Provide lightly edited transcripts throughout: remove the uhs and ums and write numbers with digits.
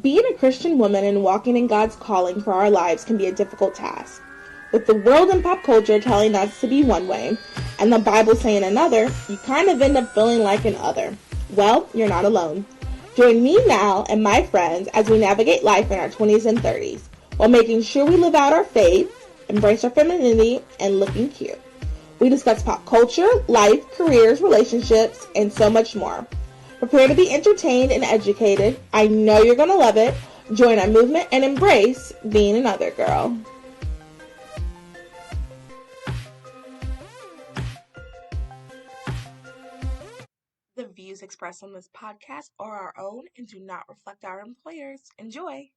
Being a Christian woman and walking in God's calling for our lives can be a difficult task. With the world and pop culture telling us to be one way, and the Bible saying another, you kind of end up feeling like an other. Well, you're not alone. Join me now and my friends as we navigate life in our 20s and 30s, while making sure we live out our faith, embrace our femininity, and looking cute. We discuss pop culture, life, careers, relationships, and so much more. Prepare to be entertained and educated. I know you're going to love it. Join our movement and embrace being another girl. The views expressed on this podcast are our own and do not reflect our employers. Enjoy.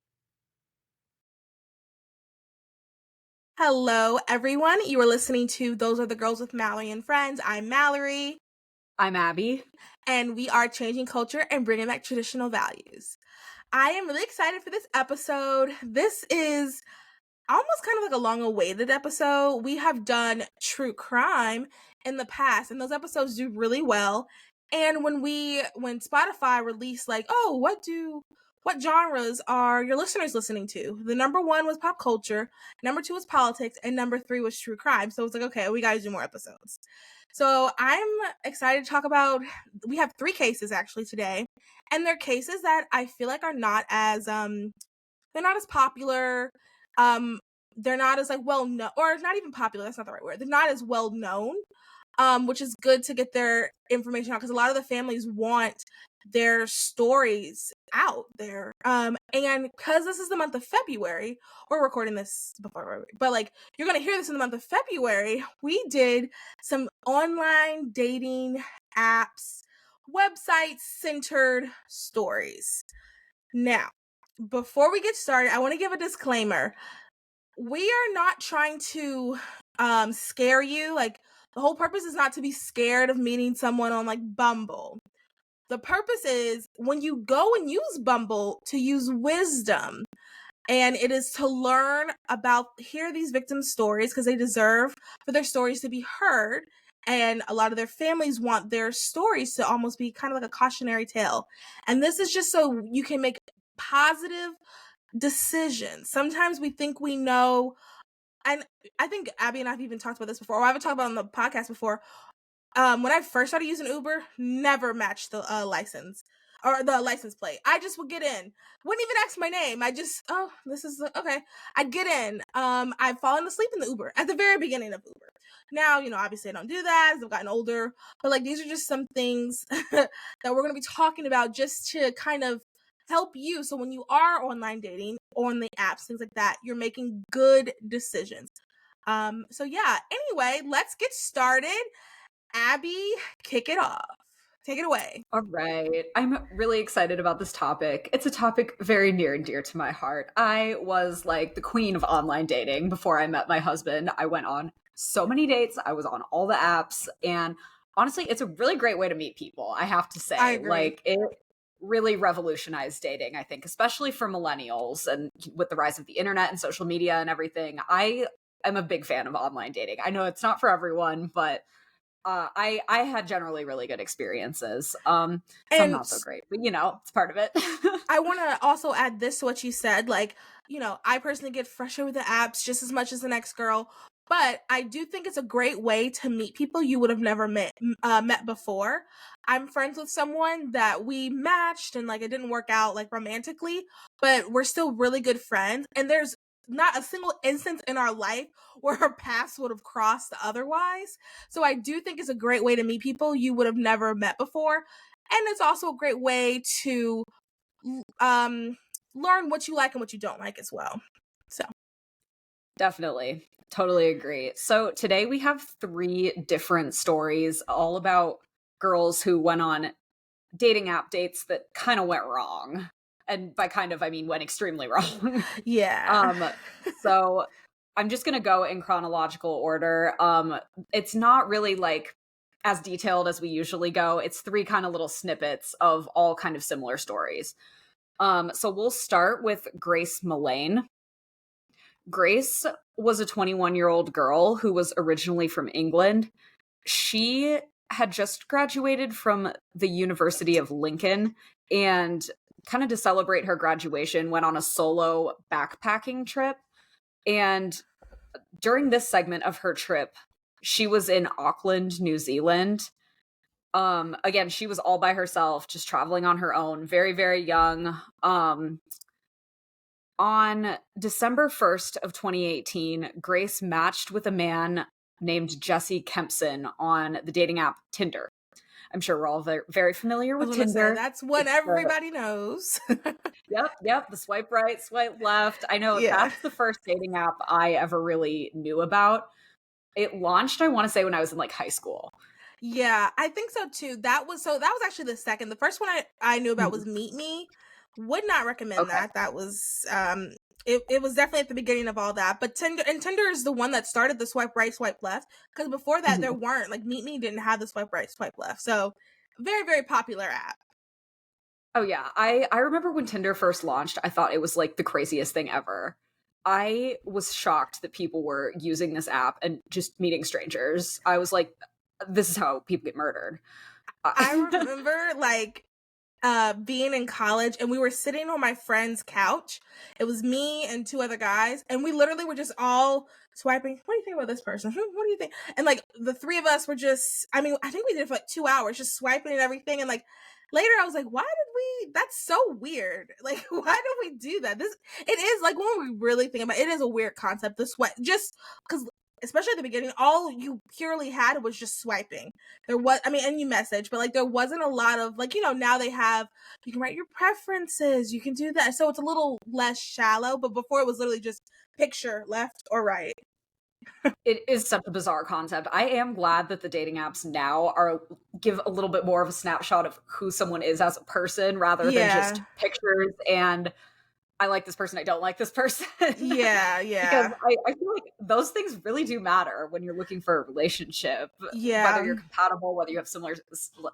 Hello, everyone. You are listening to Those Are the Girls with Mallory and Friends. I'm Mallory. I'm Abby. And we are changing culture and bringing back traditional values. I am really excited for this episode. This is almost kind of like a long-awaited episode. We have done true crime in the past, and those episodes do really well. And when Spotify released like, oh, what genres are your listeners listening to? The number one was pop culture, number two was politics, and number three was true crime. So it's like, okay, we got to do more episodes. So I'm excited to talk about, we have 3 cases actually today, and they're cases that I feel like are not as, they're not as popular, they're not as like well known, or not even popular, that's not the right word, they're not as well known, which is good to get their information out, because a lot of the families want their stories out there, and because this is the month of February, we're recording this before, but like you're gonna hear this in the month of February, we did some online dating apps, website centered stories. Now, before we get started, I want to give a disclaimer. We are not trying to scare you. Like, the whole purpose is not to be scared of meeting someone on like Bumble. The purpose is, when you go and use Bumble, to use wisdom. And it is to learn about, hear these victims' stories, because they deserve for their stories to be heard. And a lot of their families want their stories to almost be kind of like a cautionary tale. And this is just so you can make positive decisions. Sometimes we think we know, and I think Abby and I've even talked about this before, or I've talked about it on the podcast before. When I first started using Uber, never matched the license or the license plate. I just would get in, wouldn't even ask my name. I just, oh, this is okay. I'd get in. I've fallen asleep in the Uber at the very beginning of Uber. Now, obviously I don't do that as I've gotten older, but like, these are just some things that we're going to be talking about just to kind of help you. So when you are online dating on the apps, things like that, you're making good decisions. So yeah, anyway, let's get started. Abby, kick it off. Take it away. All right. I'm really excited about this topic. It's a topic very near and dear to my heart. I was like the queen of online dating before I met my husband. I went on so many dates. I was on all the apps. And honestly, it's a really great way to meet people, I have to say. I agree. Like, it really revolutionized dating, I think, especially for millennials, and with the rise of the internet and social media and everything. I am a big fan of online dating. I know it's not for everyone, but I had generally really good experiences. Some not so great, but it's part of it. I want to also add this to what you said. Like, I personally get frustrated with the apps just as much as the next girl, but I do think it's a great way to meet people you would have never met before. I'm friends with someone that we matched and like it didn't work out like romantically, but we're still really good friends. And there's not a single instance in our life where our paths would have crossed otherwise. So I do think it's a great way to meet people you would have never met before. And it's also a great way to learn what you like and what you don't like as well. So definitely, totally agree. So today we have 3 different stories all about girls who went on dating app dates that kind of went wrong. And by kind of, I mean went extremely wrong. Yeah. So I'm just going to go in chronological order. It's not really like as detailed as we usually go. It's 3 kind of little snippets of all kind of similar stories. So we'll start with Grace Millane. Grace was a 21-year-old girl who was originally from England. She had just graduated from the University of Lincoln, and kind of to celebrate her graduation, went on a solo backpacking trip. And during this segment of her trip, she was in Auckland, New Zealand. Again, she was all by herself, just traveling on her own, very, very young. On December 1st of 2018, Grace matched with a man named Jesse Kempson on the dating app Tinder. I'm sure we're all very, very familiar I was with gonna say Tinder. that's what It's the everybody knows. Yep, the swipe right, swipe left. I know Yeah. that's the first dating app I ever really knew about. It launched, I want to say, when I was in like high school. Yeah, I think so too. That was actually the second. The first one I knew about Mhm. was Meet Me. Would not recommend Okay. that. That was it was definitely at the beginning of all that. But Tinder is the one that started the swipe right, swipe left. Because before that there Mhm. weren't, like, Meet Me didn't have the swipe right, swipe left. So very, very popular app. Oh yeah, I remember when Tinder first launched, I thought it was like the craziest thing ever. I was shocked that people were using this app and just meeting strangers. I was like, this is how people get murdered. I remember, like, being in college, and we were sitting on my friend's couch. It was me and two other guys, and we literally were just all swiping. What do you think about this person? What do you think? And like the three of us were just, I mean, I think we did it for like 2 hours, just swiping and everything. And like later I was like, why did we, that's so weird. Like, why do we do that? It is like, when we really think about it, it is a weird concept, the swipe, just because, especially at the beginning, all you purely had was just swiping. There was, I mean, and you message, but like there wasn't a lot of, like, now they have, you can write your preferences, you can do that. So it's a little less shallow, but before it was literally just picture left or right. It is such a bizarre concept. I am glad that the dating apps now are give a little bit more of a snapshot of who someone is as a person rather than just Yeah. pictures and I like this person, I don't like this person. Yeah, Because yeah. I feel like those things really do matter when you're looking for a relationship, whether Yeah. you're compatible, whether you have similar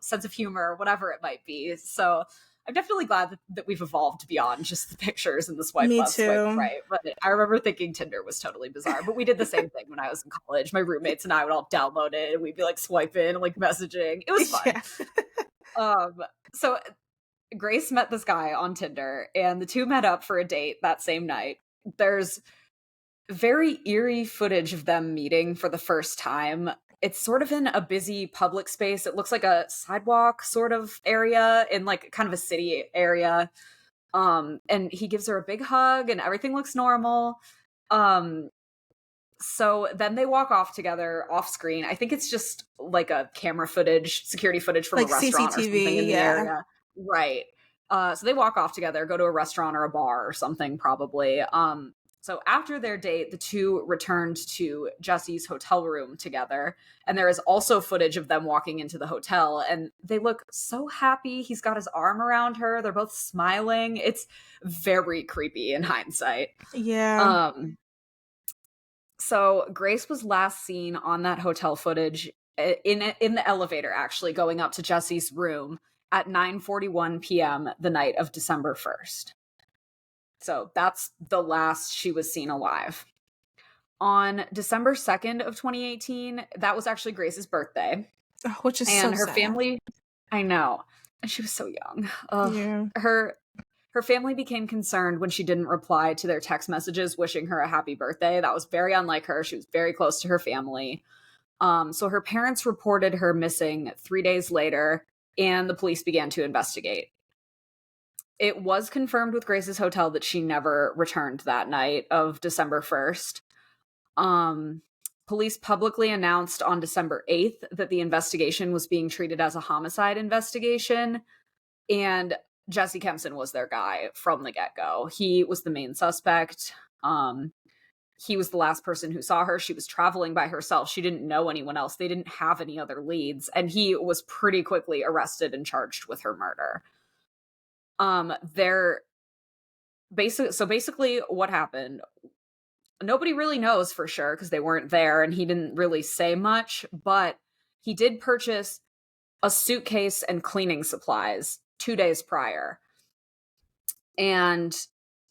sense of humor, whatever it might be. So I'm definitely glad that we've evolved beyond just the pictures and the swipe Me left, swipe too. right. But I remember thinking Tinder was totally bizarre. But we did the same thing when I was in college. My roommates and I would all download it and we'd be like swiping and like messaging. It was fun. Yeah. Um, so Grace met this guy on Tinder and the two met up for a date that same night. There's very eerie footage of them meeting for the first time. It's sort of in a busy public space. It looks like a sidewalk sort of area in like kind of a city area. And he gives her a big hug and everything looks normal. Um, so then they walk off together off screen. I think it's just like a camera footage, security footage from a Like restaurant or something in CCTV, the yeah. area. Right. So they walk off together, go to a restaurant or a bar or something probably. So after their date, the two returned to Jesse's hotel room together. And there is also footage of them walking into the hotel and they look so happy. He's got his arm around her. They're both smiling. It's very creepy in hindsight. Yeah. Um, so Grace was last seen on that hotel footage in the elevator, actually going up to Jesse's room at 9:41 p.m. the night of December 1st. So that's the last she was seen alive. On December 2nd of 2018, that was actually Grace's birthday, Which is so and her sad. family, I know, and she was so young. Ugh. Yeah. Her family became concerned when she didn't reply to their text messages wishing her a happy birthday. That was very unlike her. She was very close to her family. So her parents reported her missing 3 days later, and the police began to investigate. It was confirmed with Grace's hotel that she never returned that night of December 1st. Um, Police publicly announced on December 8th that the investigation was being treated as a homicide investigation, and Jesse Kempson was their guy from the get-go. He was the main suspect. He was the last person who saw her. She was traveling by herself. She didn't know anyone else. They didn't have any other leads, and he was pretty quickly arrested and charged with her murder. They're basically what happened, nobody really knows for sure because they weren't there and he didn't really say much, but he did purchase a suitcase and cleaning supplies 2 days prior. And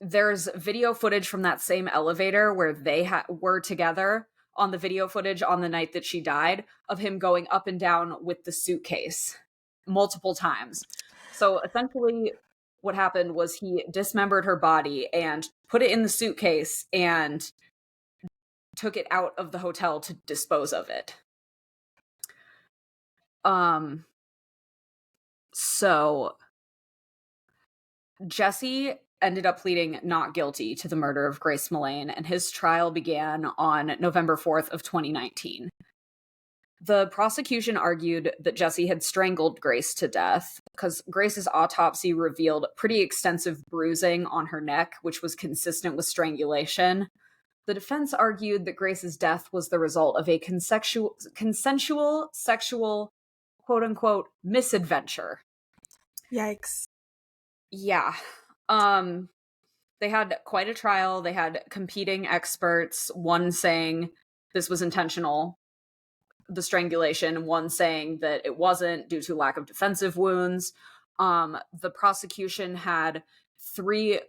there's video footage from that same elevator where they were together on the video footage on the night that she died of him going up and down with the suitcase multiple times. So essentially what happened was he dismembered her body and put it in the suitcase and took it out of the hotel to dispose of it. So Jesse ended up pleading not guilty to the murder of Grace Millane, and his trial began on November 4th of 2019. The prosecution argued that Jesse had strangled Grace to death because Grace's autopsy revealed pretty extensive bruising on her neck, which was consistent with strangulation. The defense argued that Grace's death was the result of a consensual sexual, quote-unquote, misadventure. Yikes. Yeah. They had quite a trial. They had competing experts, one saying this was intentional, the strangulation, one saying that it wasn't due to lack of defensive wounds. The prosecution had 3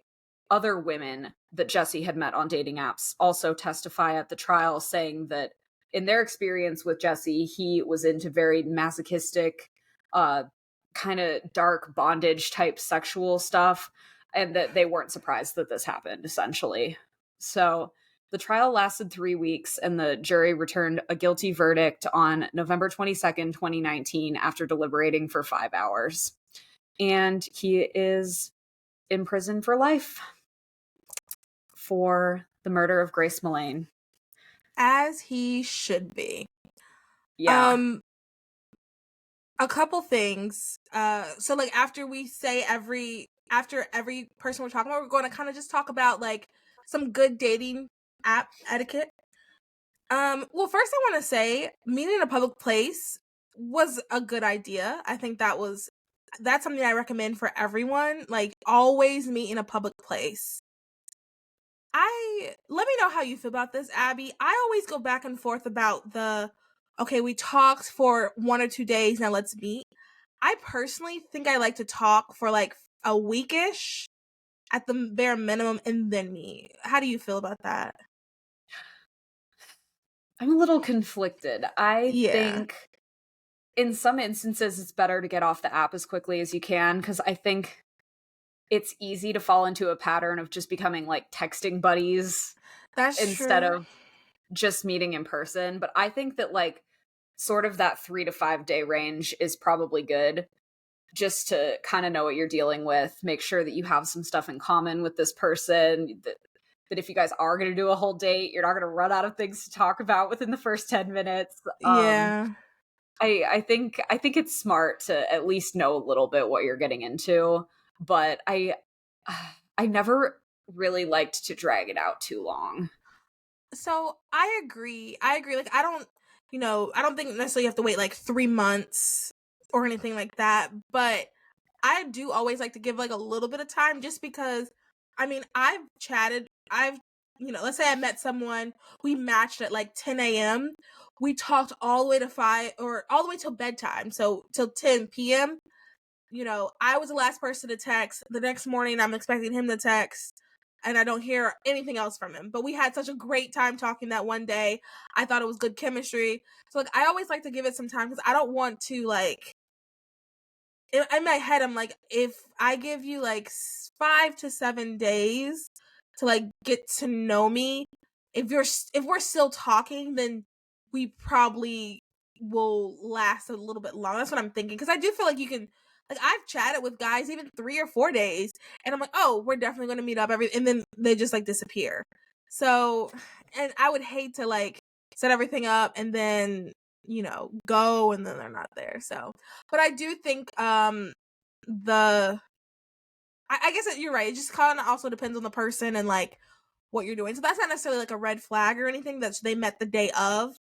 other women that Jesse had met on dating apps also testify at the trial, saying that in their experience with Jesse, he was into very masochistic, kind of dark bondage type sexual stuff, and that they weren't surprised that this happened, essentially. So the trial lasted 3 weeks, and the jury returned a guilty verdict on November 22nd, 2019, after deliberating for 5 hours. And he is in prison for life for the murder of Grace Millane. As he should be. Yeah. A couple things. So like after every person we're talking about, we're going to kind of just talk about like some good dating app etiquette. Well, first I want to say meeting in a public place was a good idea. I think that's something I recommend for everyone. Like always meet in a public place. Let me know how you feel about this, Abby. I always go back and forth about okay, we talked for 1 or 2 days, now let's meet. I personally think I like to talk for like a weekish at the bare minimum and then meet. How do you feel about that? I'm a little conflicted. I Yeah, think in some instances it's better to get off the app as quickly as you can, because I think it's easy to fall into a pattern of just becoming like texting buddies that's instead true. of just meeting in person. But I think that like sort of that 3 to 5 day range is probably good, just to kind of know what you're dealing with, make sure that you have some stuff in common with this person, that if you guys are going to do a whole date, you're not going to run out of things to talk about within the first 10 minutes. Yeah. I think it's smart to at least know a little bit what you're getting into, but I never really liked to drag it out too long. So I agree. Like I don't think necessarily you have to wait like 3 months or anything like that, but I do always like to give like a little bit of time, just because let's say I met someone, we matched at like 10 a.m. We talked all the way to 5 or all the way till bedtime. So till 10 p.m. I was the last person to text. The next morning I'm expecting him to text and I don't hear anything else from him. But we had such a great time talking that one day. I thought it was good chemistry. So like I always like to give it some time, because I don't want to like in my head, I'm like, if I give you like 5 to 7 days to like get to know me, if we're still talking, then we probably will last a little bit longer. That's what I'm thinking, because I do feel like you can, like I've chatted with guys even 3 or 4 days, and I'm like, oh, we're definitely going to meet up and then they just like disappear. So, and I would hate to like set everything up and then go and then they're not there. So, but I do think the I guess that you're right. It just kind of also depends on the person and like what you're doing. So that's not necessarily like a red flag or anything that they met the day of.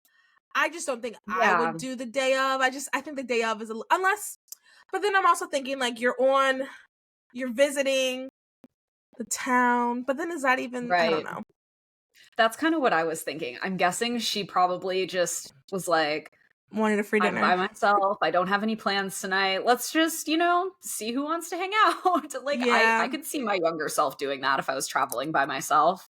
I just don't think I Yeah, would do the day of. I think the day of is unless, but then I'm also thinking like you're visiting the town, but then is that even, I don't right. know. That's kind of what I was thinking. I'm guessing she probably just was like, Wanted a free I'm by dinner. myself. I don't have any plans tonight. Let's just, see who wants to hang out. Like, I Yeah. could see my younger self doing that if I was traveling by myself.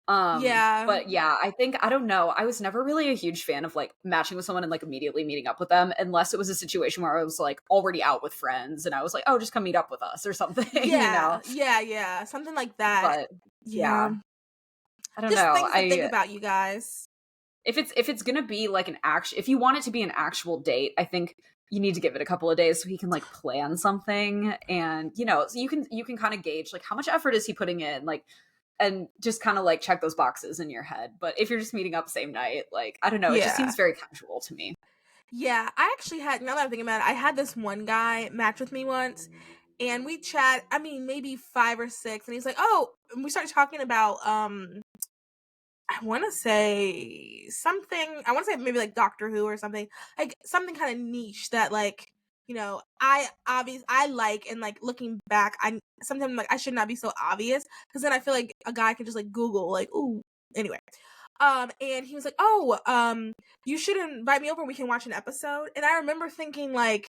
Yeah. But yeah, I don't know. I was never really a huge fan of like matching with someone and like immediately meeting up with them unless it was a situation where I was like already out with friends and I was like, oh, just come meet up with us or something, you know? Yeah. Yeah, yeah. Something like that. But Yeah. yeah, I don't Just know. things to think about, you guys. If it's gonna be like an action, if you want it to be an actual date, I think you need to give it a couple of days so he can like plan something, and so you can kind of gauge like how much effort is he putting in, like, and just kind of like check those boxes in your head. But if you're just meeting up same night, like, I don't know, it just Yeah. seems very casual to me. Yeah, I actually had, now that I'm thinking about it, I had this one guy match with me once, and we chat, I mean, maybe 5 or 6, and he's like, "Oh," and we started talking about, I wanna say something, I wanna say maybe, like, Doctor Who or something, like, something kinda niche that, like, I like, and, like, looking back, I sometimes, like, I should not be so obvious, because then I feel like a guy could just, like, Google, like, "Ooh," anyway. And he was like, "Oh, you should invite me over, we can watch an episode." And I remember thinking, like,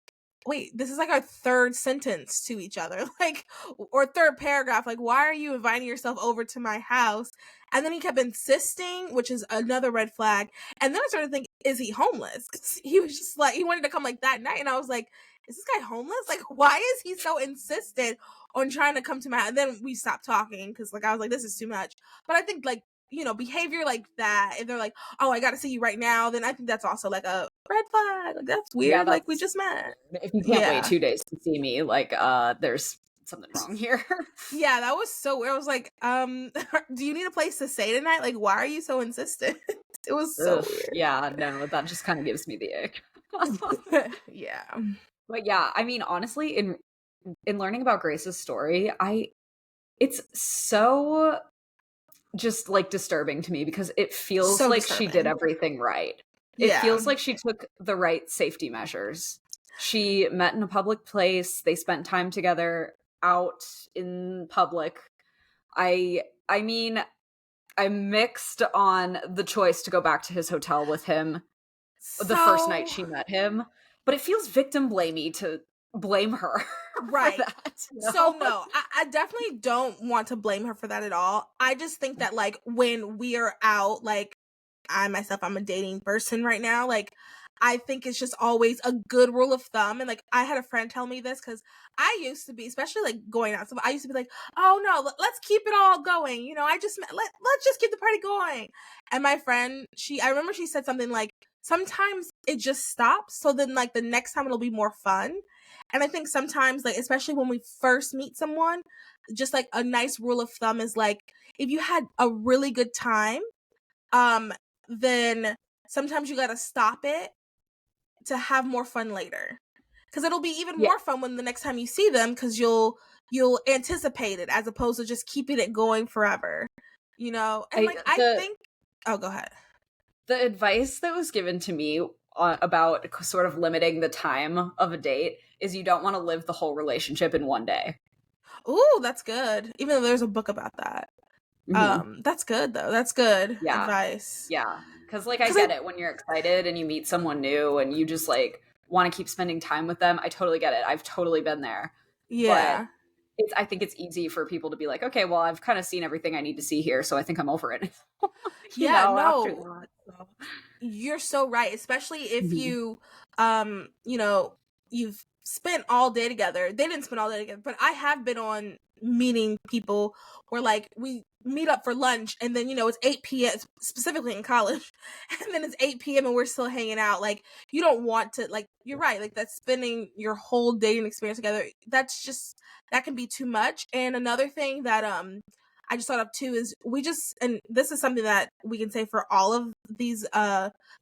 wait, this is like our third sentence to each other, like, or third paragraph. Like, why are you inviting yourself over to my house? And then he kept insisting, which is another red flag. And then I started thinking, is he homeless? 'Cause he was just like, he wanted to come like that night. And I was like, is this guy homeless? Like, why is he so insistent on trying to come to my house? And then we stopped talking because, like, I was like, this is too much. But I think, like, behavior like that, if they're like, oh, I got to see you right now, then I think that's also like a red flag. Like, that's Yeah, weird. Like, we that's just met. if you can't wait Yeah. 2 days to see me, like, there's something wrong here. Yeah, that was so weird. I was like, do you need a place to stay tonight? Like, why are you so insistent? It was so Ugh, yeah, no, that just kind of gives me the ick. weird. Yeah. But yeah, I mean, honestly, in learning about Grace's story, I it's so just like disturbing to me because it feels So like she did disturbing. everything right. It Yeah. feels like she took the right safety measures. She met in a public place, they spent time together out in public. I mean, I'm mixed on the choice to go back to his hotel with him the first night So, she met him, but it feels victim blamey to blame her for right. that, you So know? no, I definitely don't want to blame her for that at all. I just think that, like, when we are out, like, I myself, I'm a dating person right now. Like, I think it's just always a good rule of thumb. And, like, I had a friend tell me this because I used to be, especially like going out. So I used to be like, oh no, let's keep it all going. I just let's just keep the party going. And my friend, I remember she said something like, sometimes it just stops. So then, like, the next time it'll be more fun. And I think sometimes, like, especially when we first meet someone, just like a nice rule of thumb is like, if you had a really good time, um, then sometimes you gotta stop it to have more fun later. Because it'll be even Yeah, more fun when the next time you see them, because you'll anticipate it as opposed to just keeping it going forever. And I like I the think, oh, go ahead. the advice that was given to me about sort of limiting the time of a date is you don't want to live the whole relationship in one day. Ooh, that's good. Even though there's a book about that. Mhm. That's good though. That's good Yeah. advice. Yeah. Because, like, I Cause I get it when you're excited and you meet someone new and you just, like, want to keep spending time with them. I totally get it. I've totally been there. But yeah. I think it's easy for people to be like, okay, well, I've kind of seen everything I need to see here, so I think I'm over it. Yeah, After no, that. So. you're so right, especially if Mhm. you've spent all day together. They didn't spend all day together, but I have been on meeting people where, like, we meet up for lunch and then, it's 8 p.m., specifically in college, and then it's 8 p.m. and we're still hanging out. Like, you don't want to, like, you're right, like, that's spending your whole dating experience together. That can be too much. And another thing that I just thought of too is, and this is something that we can say for all of these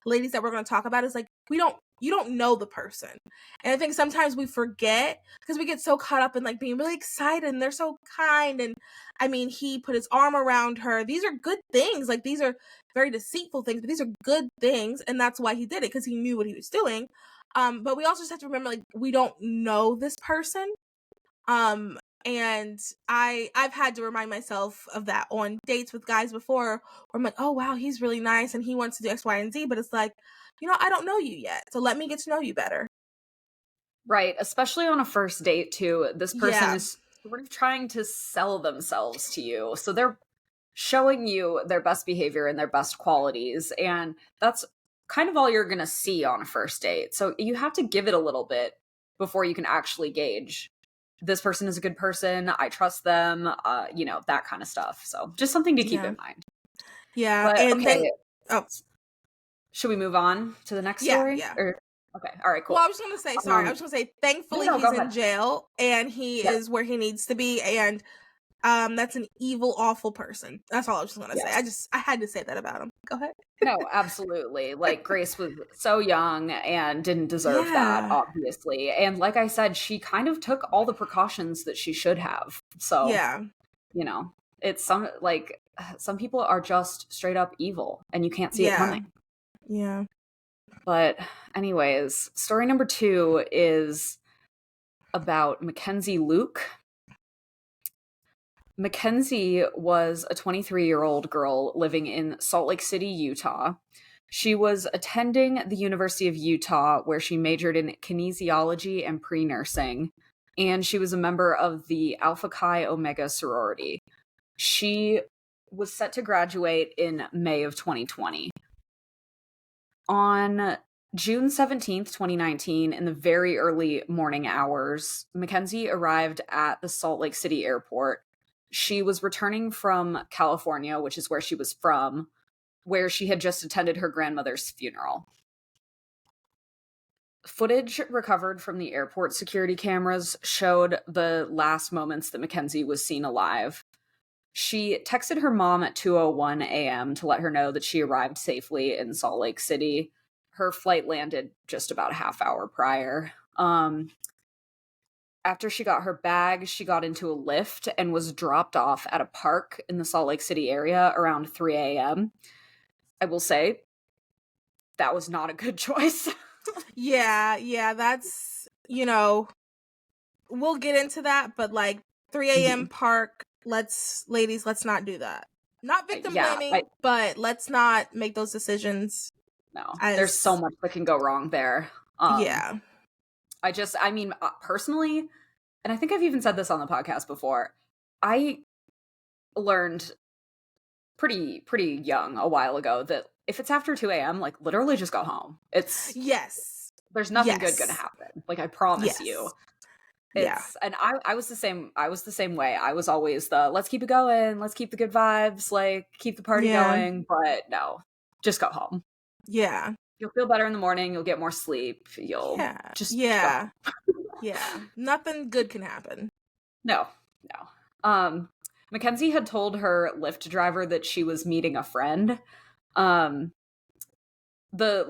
ladies that we're going to talk about, is like, you don't know the person. And I think sometimes we forget because we get so caught up in, like, being really excited and they're so kind, and I mean, he put his arm around her. These are good things. Like, these are very deceitful things, but these are good things, and that's why he did it, because he knew what he was doing. But we also just have to remember, like, we don't know this person. Um, and I've had to remind myself of that on dates with guys before, where I'm like, oh wow, he's really nice and he wants to do X, Y, and Z, but it's like, I don't know you yet, so let me get to know you better. Right. Especially on a first date, too. This person Yeah. is sort of trying to sell themselves to you. So they're showing you their best behavior and their best qualities. And that's kind of all you're going to see on a first date. So you have to give it a little bit before you can actually gauge this person is a good person. I trust them, that kind of stuff. So just something to keep Yeah. in mind. Yeah. But And okay, then, oh, should we move on to the next yeah, story? yeah. Or okay, all right, Well, I cool. was just gonna say, sorry. I was just gonna say, thankfully No, go he's in ahead. jail and he Yep. is where he needs to be, and that's an evil, awful person. That's all I was just gonna say. Yes. I had to say that about him. Go ahead. No, absolutely. Like Grace was so young and didn't deserve that, Yeah. obviously. And like I said, she kind of took all the precautions that she should have. So, Yeah. you know, it's some people are just straight up evil and you can't see it Yeah. coming. Yeah. But anyways, story number 2 is about Mackenzie Lueck. Mackenzie was a 23-year-old girl living in Salt Lake City, Utah. She was attending the University of Utah, where she majored in kinesiology and pre-nursing, and she was a member of the Alpha Chi Omega sorority. She was set to graduate in May of 2020. On June 17th, 2019, in the very early morning hours, Mackenzie arrived at the Salt Lake City airport. She was returning from California, which is where she was from, where she had just attended her grandmother's funeral. Footage recovered from the airport security cameras showed the last moments that Mackenzie was seen alive. She texted her mom at 2:01 a.m. to let her know that she arrived safely in Salt Lake City. Her flight landed just about a half hour prior. After she got her bag, she got into a Lyft and was dropped off at a park in the Salt Lake City area around 3 a.m. I will say that was not a good choice. Yeah, that's, we'll get into that, but like 3 a.m. park, ladies, let's not do that. Not victim Yeah, blaming, but let's not make those decisions no, there's so as, much that can go wrong there. yeah. Personally, and I think I've even said this on the podcast before, I learned pretty young a while ago that if it's after 2 a.m., like literally just go home. Yes. There's nothing good gonna Yes. happen. Like I promise you. Yes. Yeah. And I was the same way. I was always the let's keep it going, let's keep the good vibes, like keep the party Yeah. going, but no, just go home. Yeah. You'll feel better in the morning, you'll get more sleep, you'll Yeah. just Yeah. go. Yeah. Nothing good can happen. No. Mackenzie had told her Lyft driver that she was meeting a friend. The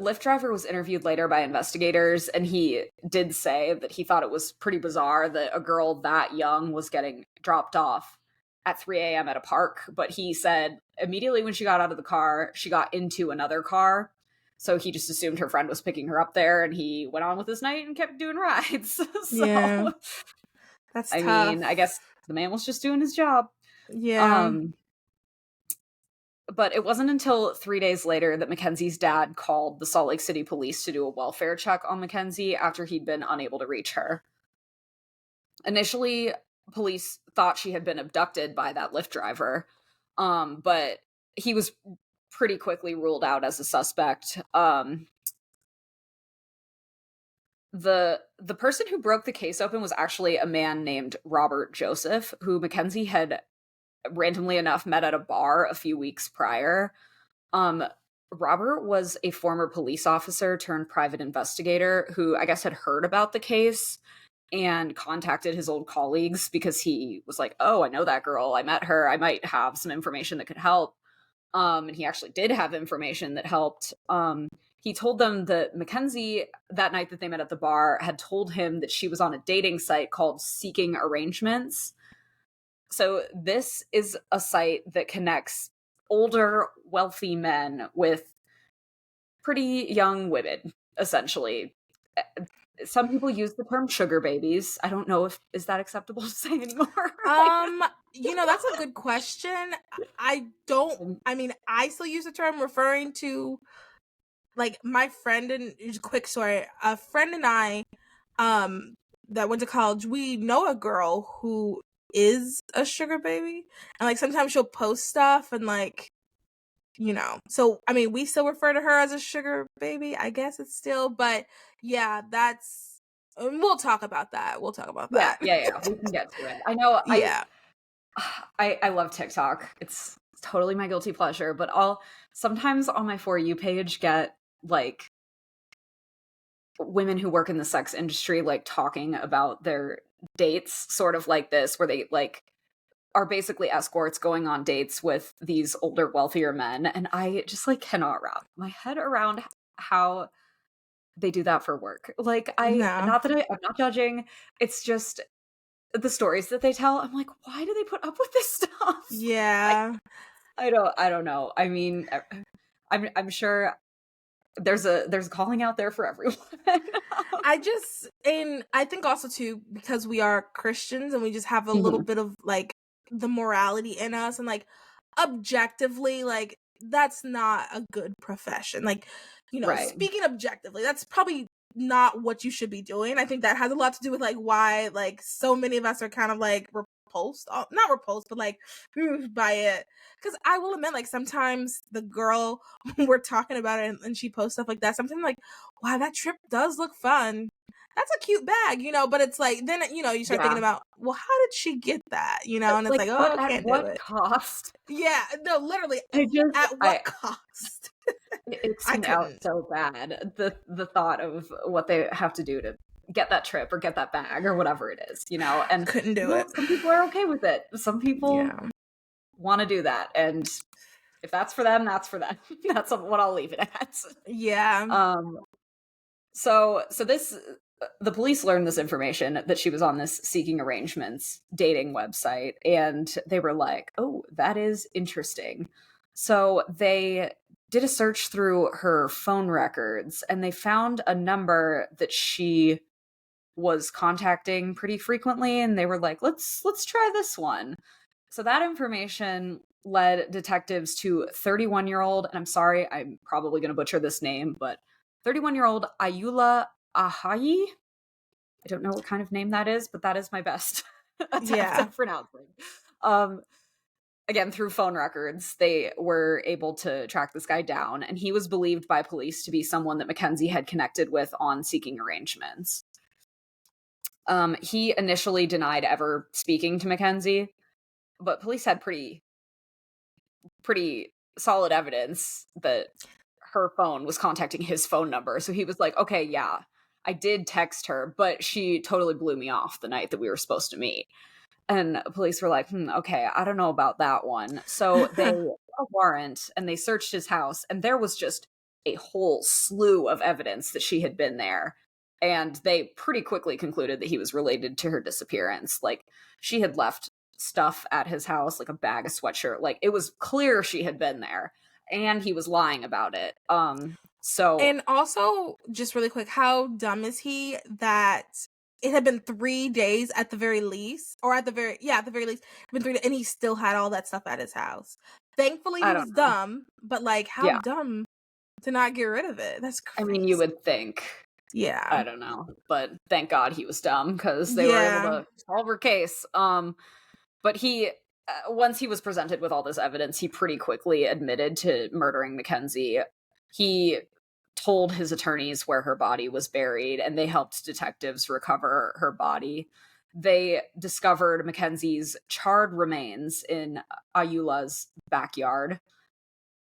Lyft driver was interviewed later by investigators, and he did say that he thought it was pretty bizarre that a girl that young was getting dropped off at 3 a.m. at a park. But he said immediately when she got out of the car, she got into another car. So he just assumed her friend was picking her up there, and he went on with his night and kept doing rides. Yeah. That's tough. I guess the man was just doing his job. Yeah. But it wasn't until 3 days later that Mackenzie's dad called the Salt Lake City police to do a welfare check on Mackenzie after he'd been unable to reach her. Initially, police thought she had been abducted by that Lyft driver, but he was pretty quickly ruled out as a suspect. The person who broke the case open was actually a man named Robert Joseph, who Mackenzie had randomly enough met at a bar a few weeks prior. Robert was a former police officer turned private investigator who I guess had heard about the case and contacted his old colleagues because he was like, oh, I know that girl. I met her. I might have some information that could help. And he actually did have information that helped. He told them that Mackenzie, that night that they met at the bar, had told him that she was on a dating site called Seeking Arrangements. So this is a site that connects older, wealthy men with pretty young women, essentially. Some people use the term sugar babies. I don't know if is that acceptable to say anymore. That's a good question. I still use the term referring to like my friend, and quick story, a friend and I that went to college, we know a girl who is a sugar baby. And like sometimes she'll post stuff and like, you know. So I mean, we still refer to her as a sugar baby. I guess it's still, but yeah, that's we'll talk about that. We'll talk about Yeah, that. we can get to it. I know Yeah. I love TikTok. It's totally my guilty pleasure, but I'll sometimes on my For You page get like women who work in the sex industry like talking about their dates sort of like this, where they like are basically escorts going on dates with these older wealthier men, and I just like cannot wrap my head around how they do that for work. Like I No. not that I'm not judging, it's just the stories that they tell. I'm like, why do they put up with this stuff? I Yeah. I don't know. I mean, I'm sure there's a calling out there for everyone. And I think also too, because we are Christians and we just have a little Mhm. bit of like the morality in us, and like objectively, like that's not a good profession. Like, you know, Right. speaking objectively, that's probably not what you should be doing. I think that has a lot to do with like why like so many of us are kind of like repulsed, not repulsed, but like moved by it. Because I will admit, like sometimes the girl we're talking about it and she posts stuff like that, something like, wow, that trip does look fun. That's a cute bag, you know, but it's like, then, you know, you start thinking Yeah. about, well, how did she get that, you know, and it's Like like, what oh, at can't do what it. cost? Yeah, no, literally, I just at what cost? it icks I me out couldn't. so bad. The thought of what they have to do to get that trip or get that bag or whatever it is, you know. And Couldn't you do know, it. some people are okay with it. Some people Yeah. want to do that, and if that's for them, that's for them. That's what I'll leave it at. Yeah. Um, so this the police learned this information that she was on this seeking arrangements dating website, and they were like, "Oh, that is interesting." So they did a search through her phone records, and they found a number that she was contacting pretty frequently, and they were like, let's try this one. So that information led detectives to 31-year-old, and I'm sorry, I'm probably going to butcher this name, but 31-year-old Ayula Ahayi. I don't know what kind of name that is, but that is my best attempt Yeah. at pronouncing. Um, Again, through phone records, they were able to track this guy down, and he was believed by police to be someone that Mackenzie had connected with on seeking arrangements. He initially denied ever speaking to Mackenzie, but police had pretty solid evidence that her phone was contacting his phone number. So he was like, okay, yeah, I did text her, but she totally blew me off the night that we were supposed to meet. And police were like, okay, I don't know about that one. So they got a warrant and they searched his house, and there was just a whole slew of evidence that she had been there. And they pretty quickly concluded that he was related to her disappearance. Like, she had left stuff at his house, like a bag of sweatshirt. Like, it was clear she had been there, and he was lying about it. So And also, just really quick, how dumb is he that it had been 3 days at the very least, or at the very, yeah, at the very least, it's been 3 days, and he still had all that stuff at his house. Thankfully, he I was don't know. dumb, but like, how Yeah. dumb to not get rid of it? That's I mean, you crazy. would think. Yeah. I don't know, but thank God he was dumb because they were able Yeah. to solve her case. But he, once he was presented with all this evidence, he pretty quickly admitted to murdering Mackenzie. He told his attorneys where her body was buried, and they helped detectives recover her body. They discovered Mackenzie's charred remains in Ayula's backyard,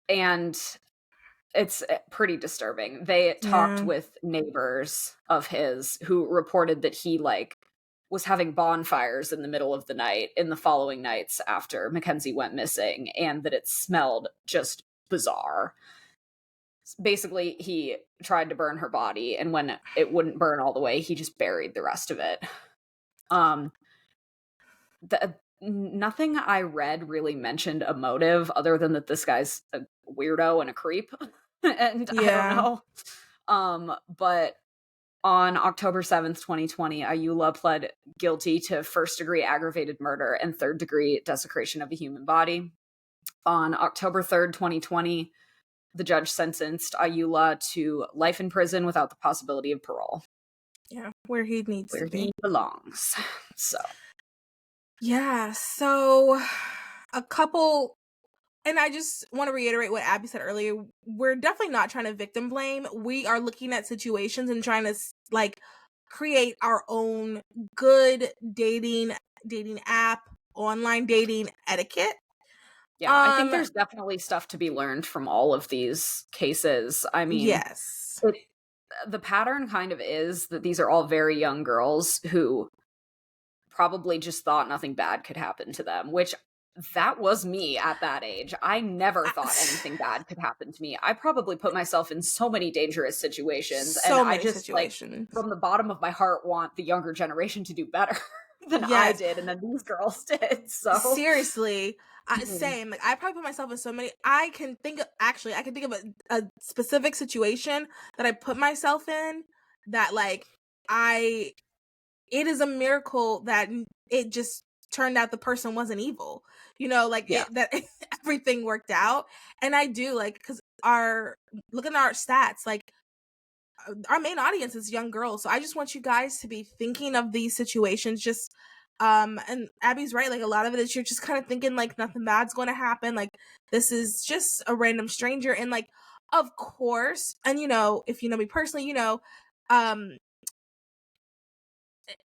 and it's pretty disturbing. They talked Yeah. with neighbors of his who reported that he like was having bonfires in the middle of the night in the following nights after Mackenzie went missing, and that it smelled just bizarre. Basically, he tried to burn her body, and when it wouldn't burn all the way, he just buried the rest of it. Um Nothing I read really mentioned a motive other than that this guy's a weirdo and a creep. And I don't Yeah. know. But on October 7th, 2020, Ayula pled guilty to first-degree aggravated murder and third-degree desecration of a human body. On October 3rd, 2020, the judge sentenced Ayula to life in prison without the possibility of parole, Yeah. Where he needs to where be. he belongs. So Yeah, so a couple and I just want to reiterate what Abby said earlier. We're definitely not trying to victim blame. We are looking at situations and trying to like create our own good dating app, online dating etiquette. Yeah, I think Um there's definitely stuff to be learned from all of these cases. I mean, yes. it, the pattern kind of is that these are all very young girls who probably just thought nothing bad could happen to them, which that was me at that age. I never thought anything bad could happen to me. I probably put myself in so many dangerous situations, and So I many just, like, situations. from the bottom of my heart want the younger generation to do better than I Yes. did and then these girls did. So, Seriously, mhm. same. Like I probably put myself in so many. I can think of actually. I can think of a specific situation that I put myself in that like I. It is a miracle that it just turned out the person wasn't evil. You know, like Yeah. that everything worked out. And I do like because our looking at our stats, like our main audience is young girls, so I just want you guys to be thinking of these situations just and Abby's right, like a lot of it is you're just kind of thinking like nothing bad's going to happen, like this is just a random stranger, and like of course, and you know, if you know me personally, you know, um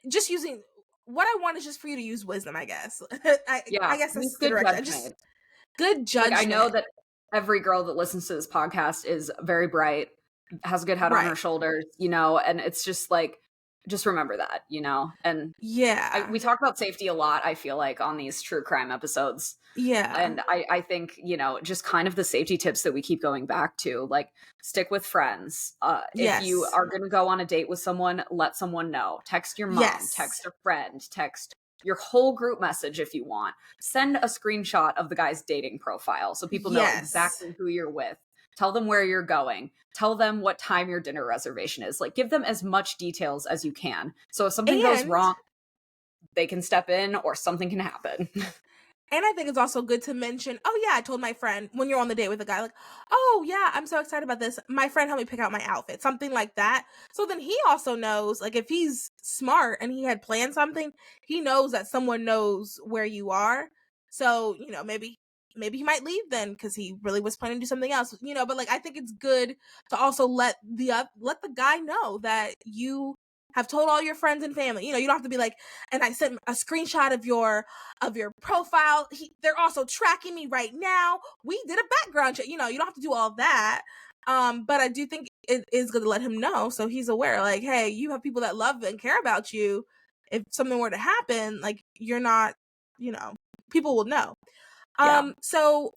just using what I want is just for you to use wisdom, I guess. I Yeah, guess use that's the good direction. I just judgment. good Like, I know judgment. that every girl that listens to this podcast is very bright, has a good head on her Right. shoulders, and it's just like, just remember that, and Yeah. we talk about safety a lot, I feel like, on these true crime episodes. Yeah. And I think, just kind of the safety tips that we keep going back to, like, stick with friends. If you Yes. are going to go on a date with someone, let someone know. Text your mom, Yes. text a friend, text your whole group message if you want. Send a screenshot of the guy's dating profile so people know Yes. exactly who you're with. Tell them where you're going. Tell them what time your dinner reservation is. Like, give them as much details as you can. So if something goes And wrong, they can step in or something can happen. And I think it's also good to mention, oh yeah, I told my friend when you're on the date with a guy, like, oh yeah, I'm so excited about this. My friend helped me pick out my outfit, something like that. So then he also knows, like, if he's smart and he had planned something, he knows that someone knows where you are. So, you know, maybe he might leave then because he really was planning to do something else, you know. But like, I think it's good to also let the guy know that you have told all your friends and family. You know, you don't have to be like, and I sent a screenshot of your profile. They're also tracking me right now. We did a background check. You know, you don't have to do all that. But I do think it is good to let him know so he's aware. Like, hey, you have people that love and care about you. If something were to happen, like you're not, you know, people will know. Yeah. So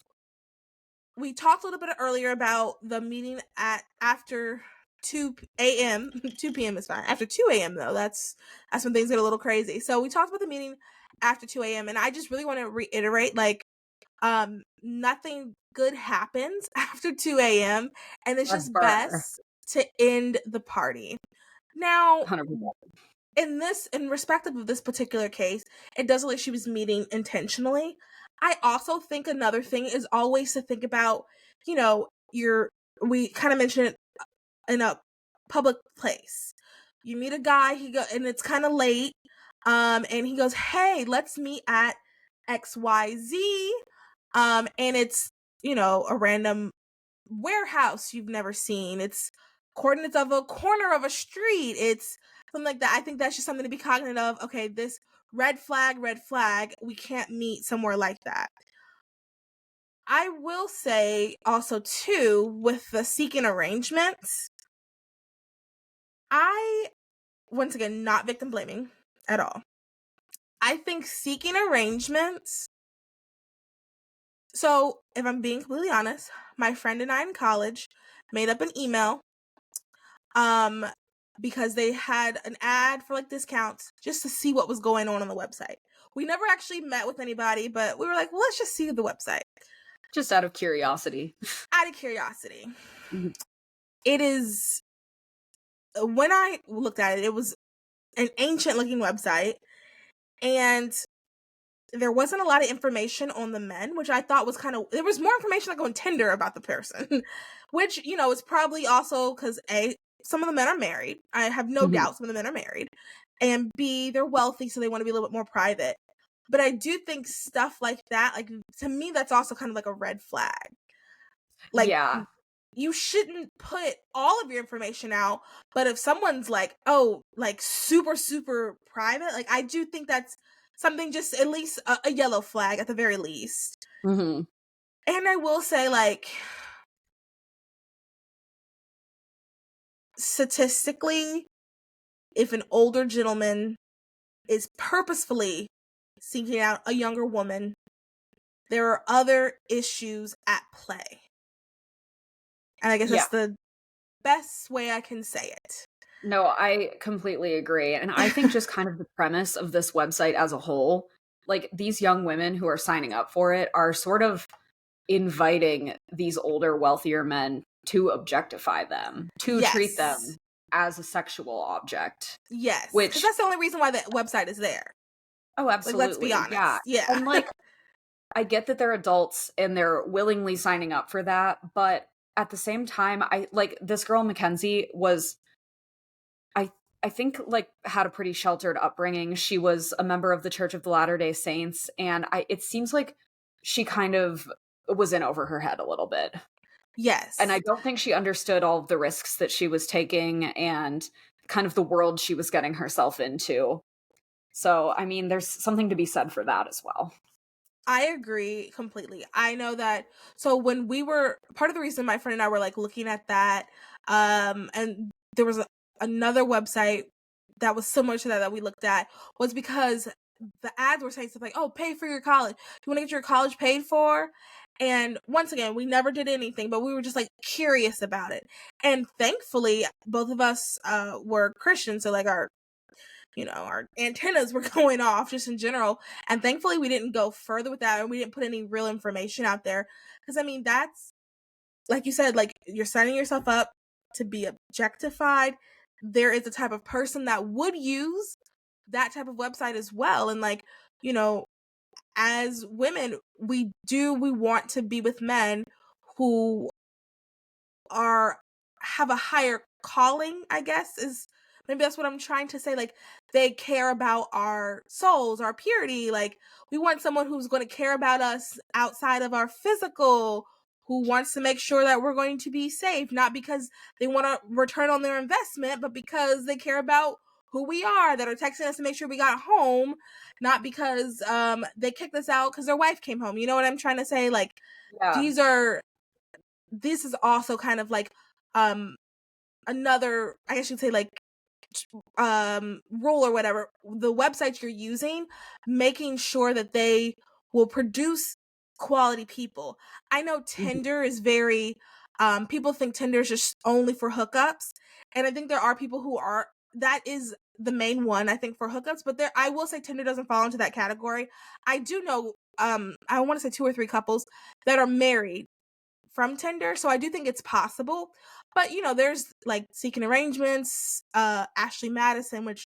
we talked a little bit earlier about the meeting at after 2 a.m. 2 p.m. is fine. After 2 a.m. though, that's when things get a little crazy. So we talked about the meeting after 2 a.m. and I just really want to reiterate, like, nothing good happens after 2 a.m. and it's just Ever. best to end the party. Now, 100%. in respective of this particular case, it does look like she was meeting intentionally. I also think another thing is always to think about, you know, we kind of mentioned it in a public place. You meet a guy, and it's kind of late, and he goes, "Hey, let's meet at XYZ." And it's, you know, a random warehouse you've never seen. It's coordinates of a corner of a street. It's something like that. I think that's just something to be cognizant of. Okay, this red flag, red flag. We can't meet somewhere like that. I will say also too with the seeking arrangements. I once again not victim blaming at all. I think seeking arrangements. So if I'm being completely honest, my friend and I in college made up an email um because they had an ad for like discounts just to see what was going on the website. We never actually met with anybody, but we were like, well, let's just see the website Just out of curiosity. out of curiosity. Mhm. It is when I looked at it, it was an ancient looking website, and there wasn't a lot of information on the men, which I thought was kind of, there was more information like on Tinder about the person, which, you know, is probably also because some of the men are married. I have no Mhm. doubt some of the men are married. And B, they're wealthy, so they want to be a little bit more private. But I do think stuff like that, like, to me, that's also kind of like a red flag. Like, Yeah. you shouldn't put all of your information out, but if someone's like, oh, like super, super private, like, I do think that's something, just at least a yellow flag at the very least. Mm-hmm. And I will say, like, statistically, if an older gentleman is purposefully seeking out a younger woman, there are other issues at play. And I guess Yeah. that's the best way I can say it. No, I completely agree. And I think just kind of the premise of this website as a whole, like these young women who are signing up for it are sort of inviting these older, wealthier men to objectify them, to treat Yes. them as a sexual object, Yes. Because which, that's the only reason why the website is there. oh, Like, let's be absolutely. Yeah. honest. Yeah. And like, I get that they're adults and they're willingly signing up for that. But at the same time, I like this girl, Mackenzie, was I I think like had a pretty sheltered upbringing. She was a member of the Church of the Latter-day Saints, and it seems like she kind of was in over her head a little bit. And I Yes. don't think she understood all of the risks that she was taking and kind of the world she was getting herself into. So, I mean, there's something to be said for that as well. I agree completely. I know that. So when we were, part of the reason my friend and I were like looking at that, and there was another website that was similar to that we looked at, was because the ads were saying stuff like, "Oh, pay for your college. You want to get your college paid for?" And once again, we never did anything, but we were just like curious about it. And thankfully, both of us were Christians, so like our antennas were going off just in general. And thankfully, we didn't go further with that, and we didn't put any real information out there. Because, I mean, that's, like you said, like, you're signing yourself up to be objectified. There is a type of person that would use that type of website as well. And, like, you know, as women, we want to be with men who have a higher calling, I guess, is maybe that's what I'm trying to say. Like, they care about our souls, our purity. Like, we want someone who's going to care about us outside of our physical, who wants to make sure that we're going to be safe, not because they want to return on their investment, but because they care about who we are, that are texting us to make sure we got home, not because they kicked us out because their wife came home. You know what I'm trying to say? Like, Yeah. these are this is also kind of like um another, I guess you'd say, like, rule or whatever. The websites you're using, making sure that they will produce quality people. I know Mhm. Tinder is very people think Tinder is just only for hookups, and I think there are people who are, that is the main one, I think, for hookups. But there, I will say, Tinder doesn't fall into that category. I do know I want to say 2 or 3 couples that are married from Tinder, so I do think it's possible. But there's like Seeking Arrangements, Ashley Madison, which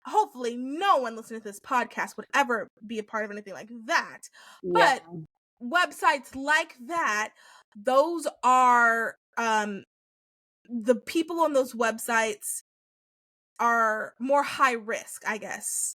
hopefully no one listening to this podcast would ever be a part of anything like that. Yeah. But websites like that, those are the people on those websites are more high risk, I guess.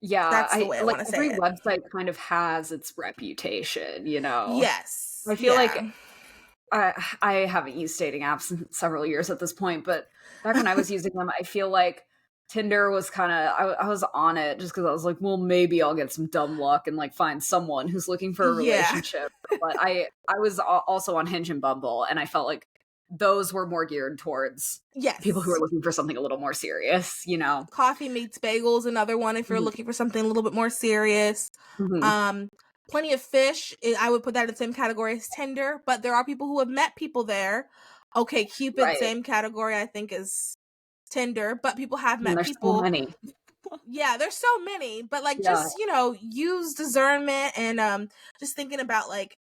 Yeah, That's the I way I like want to say every it. website kind of has its reputation, you know? Yes. I feel like Yeah. I haven't used dating apps in several years at this point, but back when I was using them, I feel like Tinder was kind of I was on it just because I was like, well, maybe I'll get some dumb luck and like find someone who's looking for a Yeah. relationship. But I was also on Hinge and Bumble, and I felt like those were more geared towards people who are Yes. looking for something a little more serious, you know? Coffee Meets Bagels, another one if you're Mhm. looking for something a little bit more serious. Mhm. Um, Plenty of Fish, I would put that in the same category as Tinder, but there are people who have met people there. Okay, Cupid, Right. same category, I think, as Tinder, but people have And met there's so people. many. Yeah, there's so many, but like, Yeah. just use discernment, and just thinking about like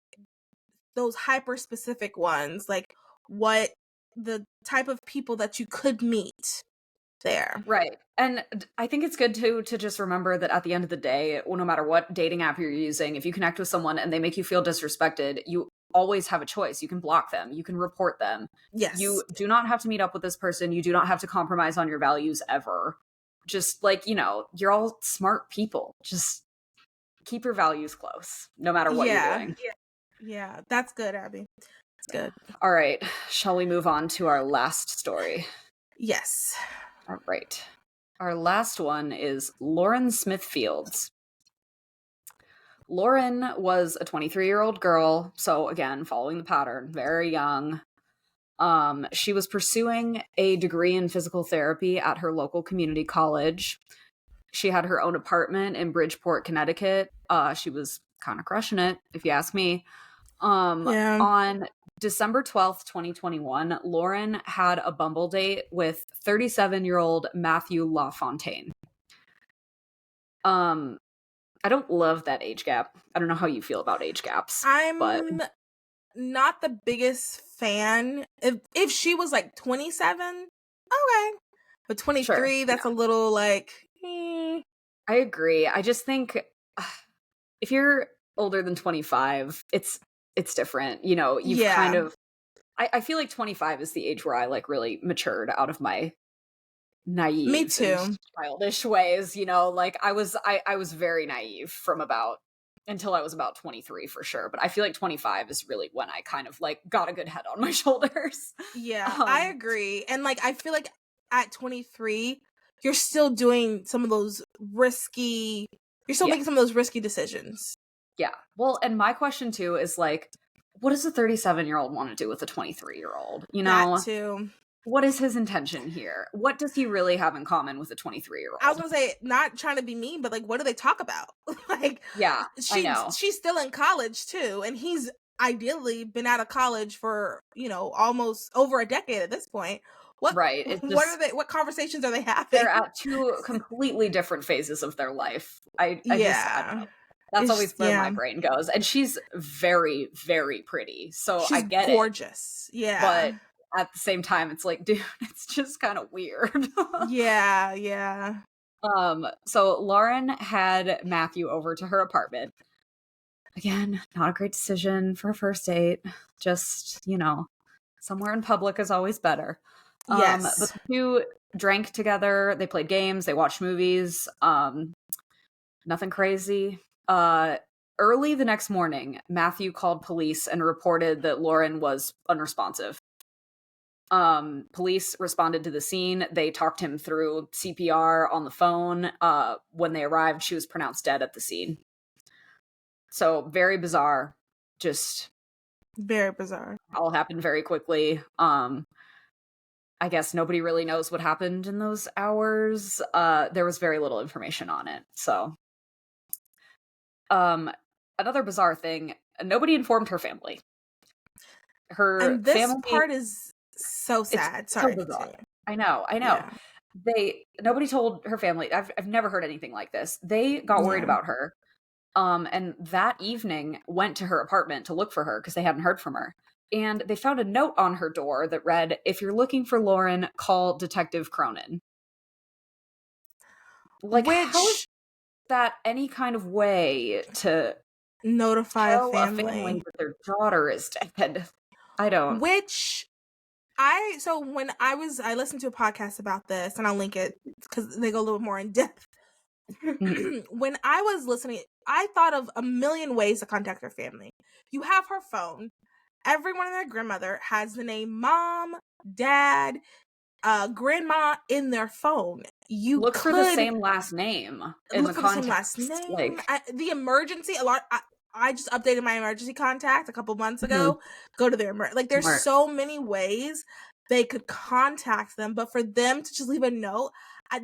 those hyper specific ones, like what the type of people that you could meet there. Right. And I think it's good to just remember that at the end of the day, well, no matter what dating app you're using, if you connect with someone and they make you feel disrespected, you always have a choice. You can block them, you can report them. Yes. You do not have to meet up with this person. You do not have to compromise on your values ever. Just like, you're all smart people. Just keep your values close, no matter what you're Yeah. doing. Yeah. That's good, Abby. It's Yeah. good. All right. Shall we move on to our last story? Yes. All right. Our last one is Lauren Smithfields. Lauren was a 23-year-old girl, so again, following the pattern, very young. She was pursuing a degree in physical therapy at her local community college. She had her own apartment in Bridgeport, Connecticut. She was kind of crushing it, if you ask me. Yeah. On December 12th, 2021, Lauren had a Bumble date with 37-year-old Matthew LaFontaine. I don't love that age gap. I don't know how you feel about age gaps, but I'm not the biggest fan. If she was like 27, okay. But sure. 23, that's a little like I agree. I just think if you're older than 25, it's different. You know, you've kind yeah. of I feel like 25 is the age where I like really matured out of my Me naive and too. childish ways, you know, like I was very naive from about until I was about 23 for sure, but I feel like 25 is really when I kind of like got a good head on my shoulders. Yeah, I um agree. And like I feel like at 23, you're still doing some of those risky you're still yeah. making some of those risky decisions. Yeah. Well, and my question too is like what does a 37-year-old want to do with a 23-year-old? You That know, too. what is his intention here? What does he really have in common with a I was 23-year-old? gonna say, not trying to be mean, but like, what do they talk about? Like, Yeah, I know. she's still in college too, and he's ideally been out of college for almost over a decade at this point. What Right. It what are just they? What conversations are they they're having? at two completely different phases of their life. I don't Yeah, know. That's it's always where my yeah, brain goes. And she's very, very pretty. So I she's get it. gorgeous. Yeah, But at the same time, it's like, dude, it's just kind of weird. yeah, yeah. So Lauren had Matthew over to her apartment. Again, not a great decision for a first date. Just, somewhere in public is always better. But Yes. the two drank together, they played games, they watched movies. Nothing crazy. Early the next morning, Matthew called police and reported that Lauren was unresponsive. Police responded to the scene. They talked him through CPR on the phone. When they arrived, she was pronounced dead at the scene. So very bizarre. Just Very bizarre. all happened very quickly. I guess nobody really knows what happened in those hours. There was very little information on it. So, another bizarre thing, nobody informed her family. Her And this family, part is so it's sad. so Sorry, bizarre. continue. I know, I know. Yeah. Nobody told her family. I've never heard anything like this. They got worried Yeah. about her. And that evening went to her apartment to look for her because they hadn't heard from her. And they found a note on her door that read, "If you're looking for Lauren, call Detective Cronin." Like, how is Which that any kind of way to notify a tell a family family. that their daughter is dead? I don't. Which so when I listened to a podcast about this, and I'll link it because they go a little more in depth. Mhm. When I was listening, I thought of a million ways to contact her family. You have her phone. Everyone and their grandmother has the name mom, dad, grandma in their phone. You Look for the could same last name in look the for the same last context. name. Like, The emergency, a lot. I just updated my emergency contact a couple months mhm, ago. Go to their like. There's smart. so many ways they could contact them, but for them to just leave a note,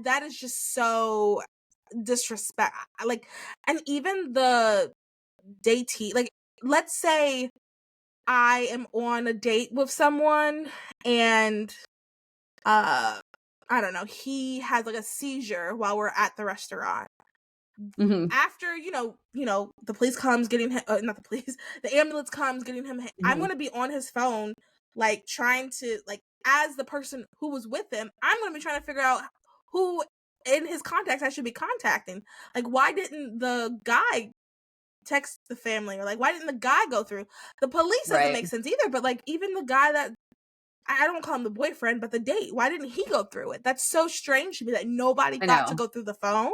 that is just so disrespect. Like, and even the datee. Like, let's say I am on a date with someone, and I don't know, he has like a seizure while we're at the restaurant. Hmm. After the police comes getting him, not the police, the ambulance comes getting him. I'm Hmm. gonna be on his phone, like trying to as the person who was with him. I'm gonna be trying to figure out who in his contacts I should be contacting. Like, why didn't the guy text the family, or like why didn't the guy go through the police? Doesn't Right. make sense either. But like, even the guy that I don't call him the boyfriend, but the date, why didn't he go through it? That's so strange to me that nobody I thought to know. go through the phone.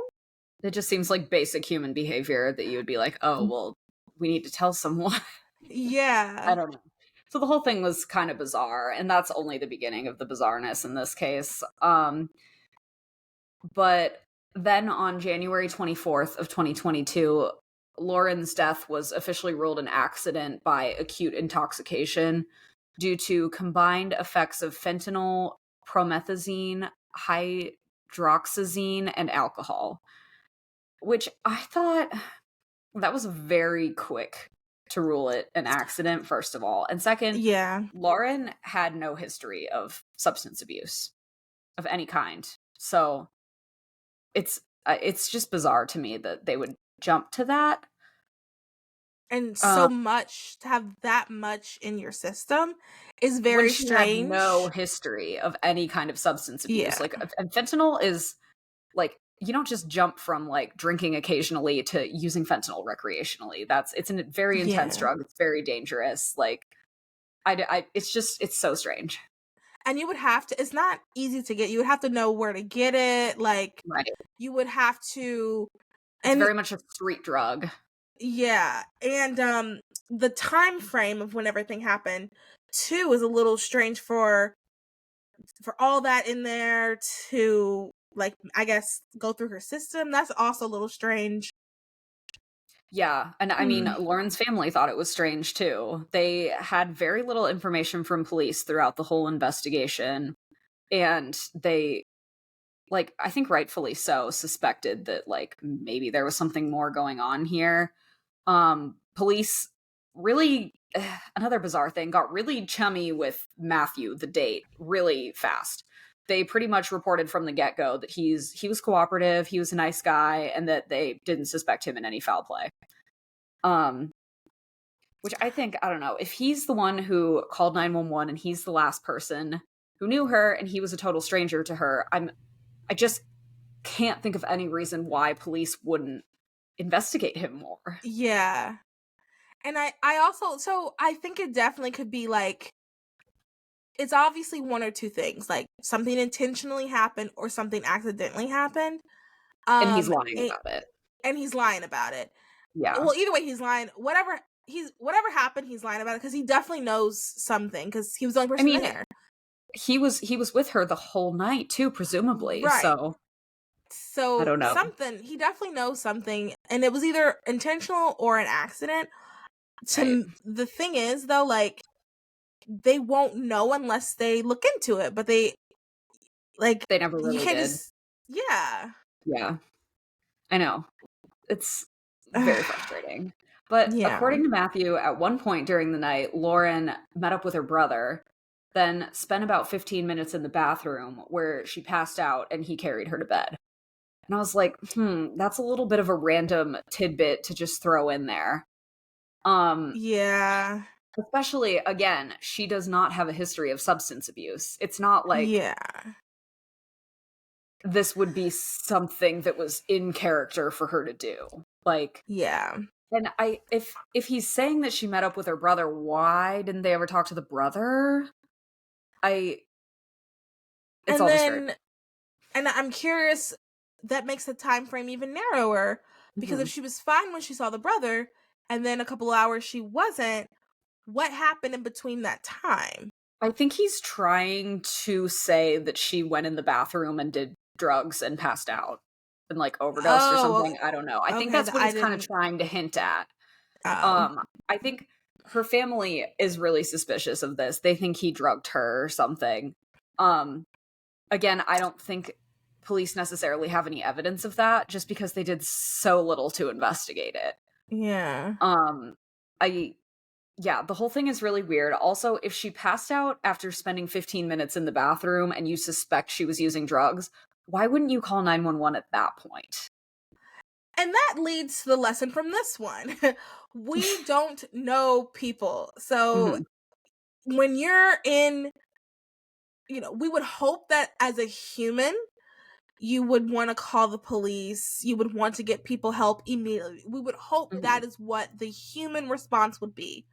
It just seems like basic human behavior that you would be like, oh, well, we need to tell someone. I Yeah. don't know. So the whole thing was kind of bizarre, and that's only the beginning of the bizarreness in this case. But then on January 24th of 2022, Lauren's death was officially ruled an accident by acute intoxication due to combined effects of fentanyl, promethazine, hydroxyzine, and alcohol, which I thought that was very quick to rule it an accident, first of all. And second, Yeah. Lauren had no history of substance abuse of any kind. So it's just bizarre to me that they would jump to that. And Uh, so much to have that much in your system is when very she had no strange. history of any kind of substance abuse. Yeah. Like, and fentanyl is like, you don't just jump from like drinking occasionally to using fentanyl recreationally. It's a very intense Yeah. drug. It's very dangerous. Like, it's so strange. And you would have to, it's not easy to get. You would have to know where to get it. Like, Right. you would have to, It's and very much a street drug. yeah. And the time frame of when everything happened too is a little strange for all that in there to, like, I guess, go through her system. That's also a little strange. Yeah, and I mean, Hmm. Lauren's family thought it was strange too. They had very little information from police throughout the whole investigation, and they, like, I think rightfully so, suspected that like maybe there was something more going on here. Police really another bizarre thing, got really chummy with Matthew, the date, really fast. They pretty much reported from the get-go that he was cooperative, he was a nice guy, and that they didn't suspect him in any foul play. Um which I think, I don't know, if he's the one who called 911 and he's the last person who knew her and he was a total stranger to her, I just can't think of any reason why police wouldn't investigate him more. Yeah. And I also, so I think it definitely could be like, it's obviously one or two things, like something intentionally happened or something accidentally happened. And he's Um, lying a- about it. and he's lying about it. Yeah. Well, either way, he's lying. Whatever happened, he's lying about it because he definitely knows something because he was the only I person mean, there. he was with her the whole night too, presumably. Right. So, I So don't know. something, he definitely knows something, and it was either intentional or an accident. Right. The thing is, though, like, they won't know unless they look into it, but they, like, They never you really can't did. just, yeah. Yeah. I know. It's very frustrating. But Yeah. according to Matthew, at one point during the night, Lauren met up with her brother, then spent about 15 minutes in the bathroom where she passed out and he carried her to bed. And I was like, that's a little bit of a random tidbit to just throw in there. Yeah. Especially, again, she does not have a history of substance abuse. It's not like Yeah. this would be something that was in character for her to do. Like, Yeah. and if he's saying that she met up with her brother, why didn't they ever talk to the brother? It's And all just very. then, and I'm curious, that makes the time frame even narrower because if Mhm. she was fine when she saw the brother and then a couple hours she wasn't, what happened in between that time? I think he's trying to say that she went in the bathroom and did drugs and passed out and like overdosed or Oh, something. I don't know. I think okay, that's that what I he's kind of didn't. trying to hint at. Oh, I think her family is really suspicious of this. They think he drugged her or something. Um, Again, I don't think police necessarily have any evidence of that just because they did so little to investigate it. yeah. Um, I Yeah, the whole thing is really weird. Also, if she passed out after spending 15 minutes in the bathroom and you suspect she was using drugs, why wouldn't you call 911 at that point? And that leads to the lesson from this one. We don't know people. So Mhm, when you're in, we would hope that as a human, you would want to call the police. You would want to get people help immediately. We would hope mhm, that is what the human response would be.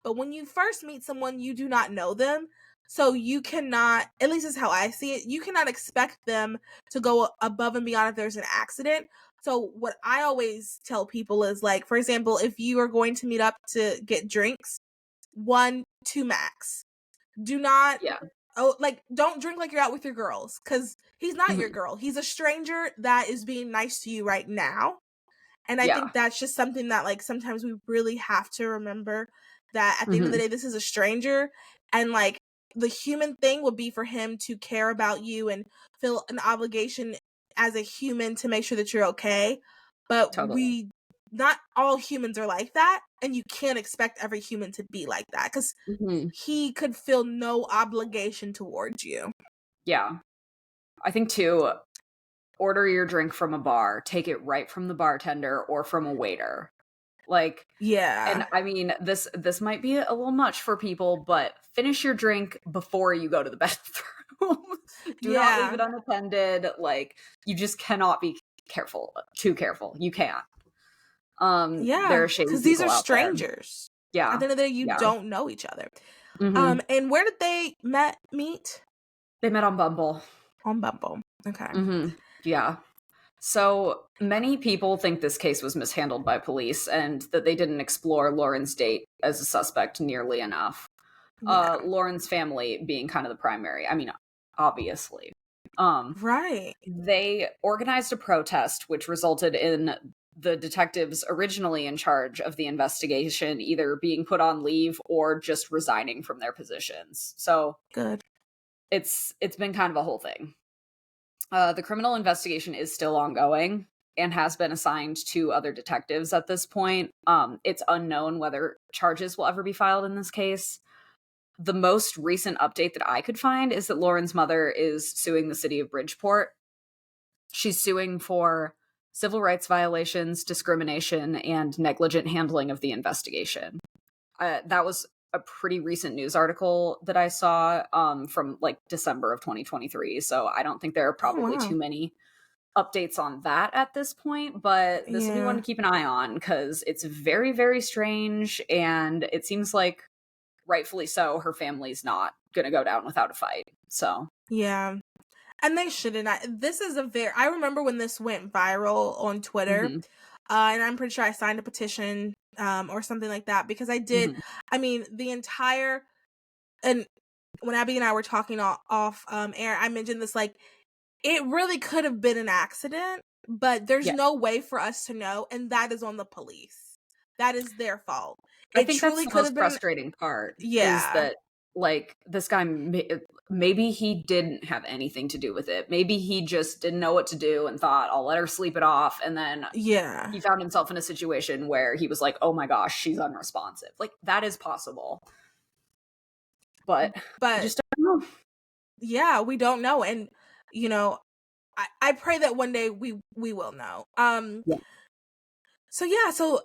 But when you first meet someone, you do not know them. So you cannot, at least is how I see it, you cannot expect them to go above and beyond if there's an accident. So what I always tell people is, like, for example, if you are going to meet up to get drinks, 1, 2 max. Do not Yeah. don't drink like you're out with your girls, because he's not your Mhm. girl. He's a stranger that is being nice to you right now. And I Yeah. think that's just something that, like, sometimes we really have to remember, that at the end of the Mhm. day, this is a stranger, and, like, the human thing would be for him to care about you and feel an obligation as a human to make sure that you're okay. But Totally. not all humans are like that, and you can't expect every human to be like that, because Mhm. he could feel no obligation towards you. Yeah. I think too, order your drink from a bar, take it right from the bartender or from a waiter. Like, and Yeah. I mean, this might be a little much for people, but finish your drink before you go to the bathroom. Do not leave Yeah. it unattended. Like, you just cannot be too careful. You can't. There Yeah, are shady because these are people out there. strangers. At Yeah. the end of the day, you Yeah. don't know each other. Mhm. And where did they meet? They met on Bumble. On Bumble. Okay. Mhm. Yeah. So many people think this case was mishandled by police and that they didn't explore Lauren's date as a suspect nearly enough. Yeah. Lauren's family being kind of the primary. I mean, obviously. Um, Right. they organized a protest, which resulted in the detectives originally in charge of the investigation either being put on leave or just resigning from their positions. So Good. it's been kind of a whole thing. The criminal investigation is still ongoing and has been assigned to other detectives at this point. It's unknown whether charges will ever be filed in this case. The most recent update that I could find is that Lauren's mother is suing the city of Bridgeport. She's suing for civil rights violations, discrimination, and negligent handling of the investigation. That was a pretty recent news article that I saw from like December of 2023. So I don't think there are Oh, probably wow. too many updates on that at this point, but this will be one Yeah. to keep an eye on because it's very, very strange. And it seems like, rightfully so, her family's not going to go down without a fight. So, Yeah. And they shouldn't. This is I remember when this went viral on Twitter, mhm, and I'm pretty sure I signed a petition, or something like that, because mhm, I mean, and when Abby and I were talking off air, I mentioned this, like, it really could have been an accident, but there's yeah. no way for us to know, and that is on the police. That is their fault. I It think that's truly the could most have been. frustrating part is Yeah. that, like, this guy, maybe he didn't have anything to do with it. Maybe he just didn't know what to do and thought, I'll let her sleep it off. And then Yeah. he found himself in a situation where he was like, oh my gosh, she's unresponsive. Like, that is possible. But you But just don't know. yeah, we don't know, and you know, I pray that one day we will know. Yeah. So yeah, so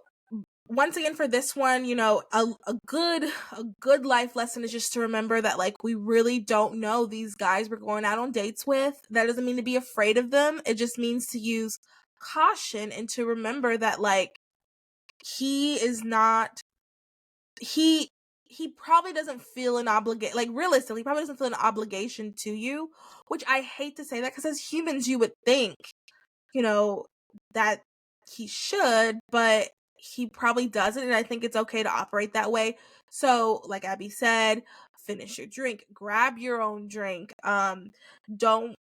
once again for this one, a good life lesson is just to remember that, like, we really don't know these guys we're going out on dates with. That doesn't mean to be afraid of them. It just means to use caution and to remember that, like, he is not he he probably doesn't feel an obligation, like, realistically, he probably doesn't feel an obligation to you, which I hate to say that, because as humans you would think, you know, that he should, but he probably doesn't, and I think it's okay to operate that way. So, like Abby said, finish your drink, grab your own drink. Don't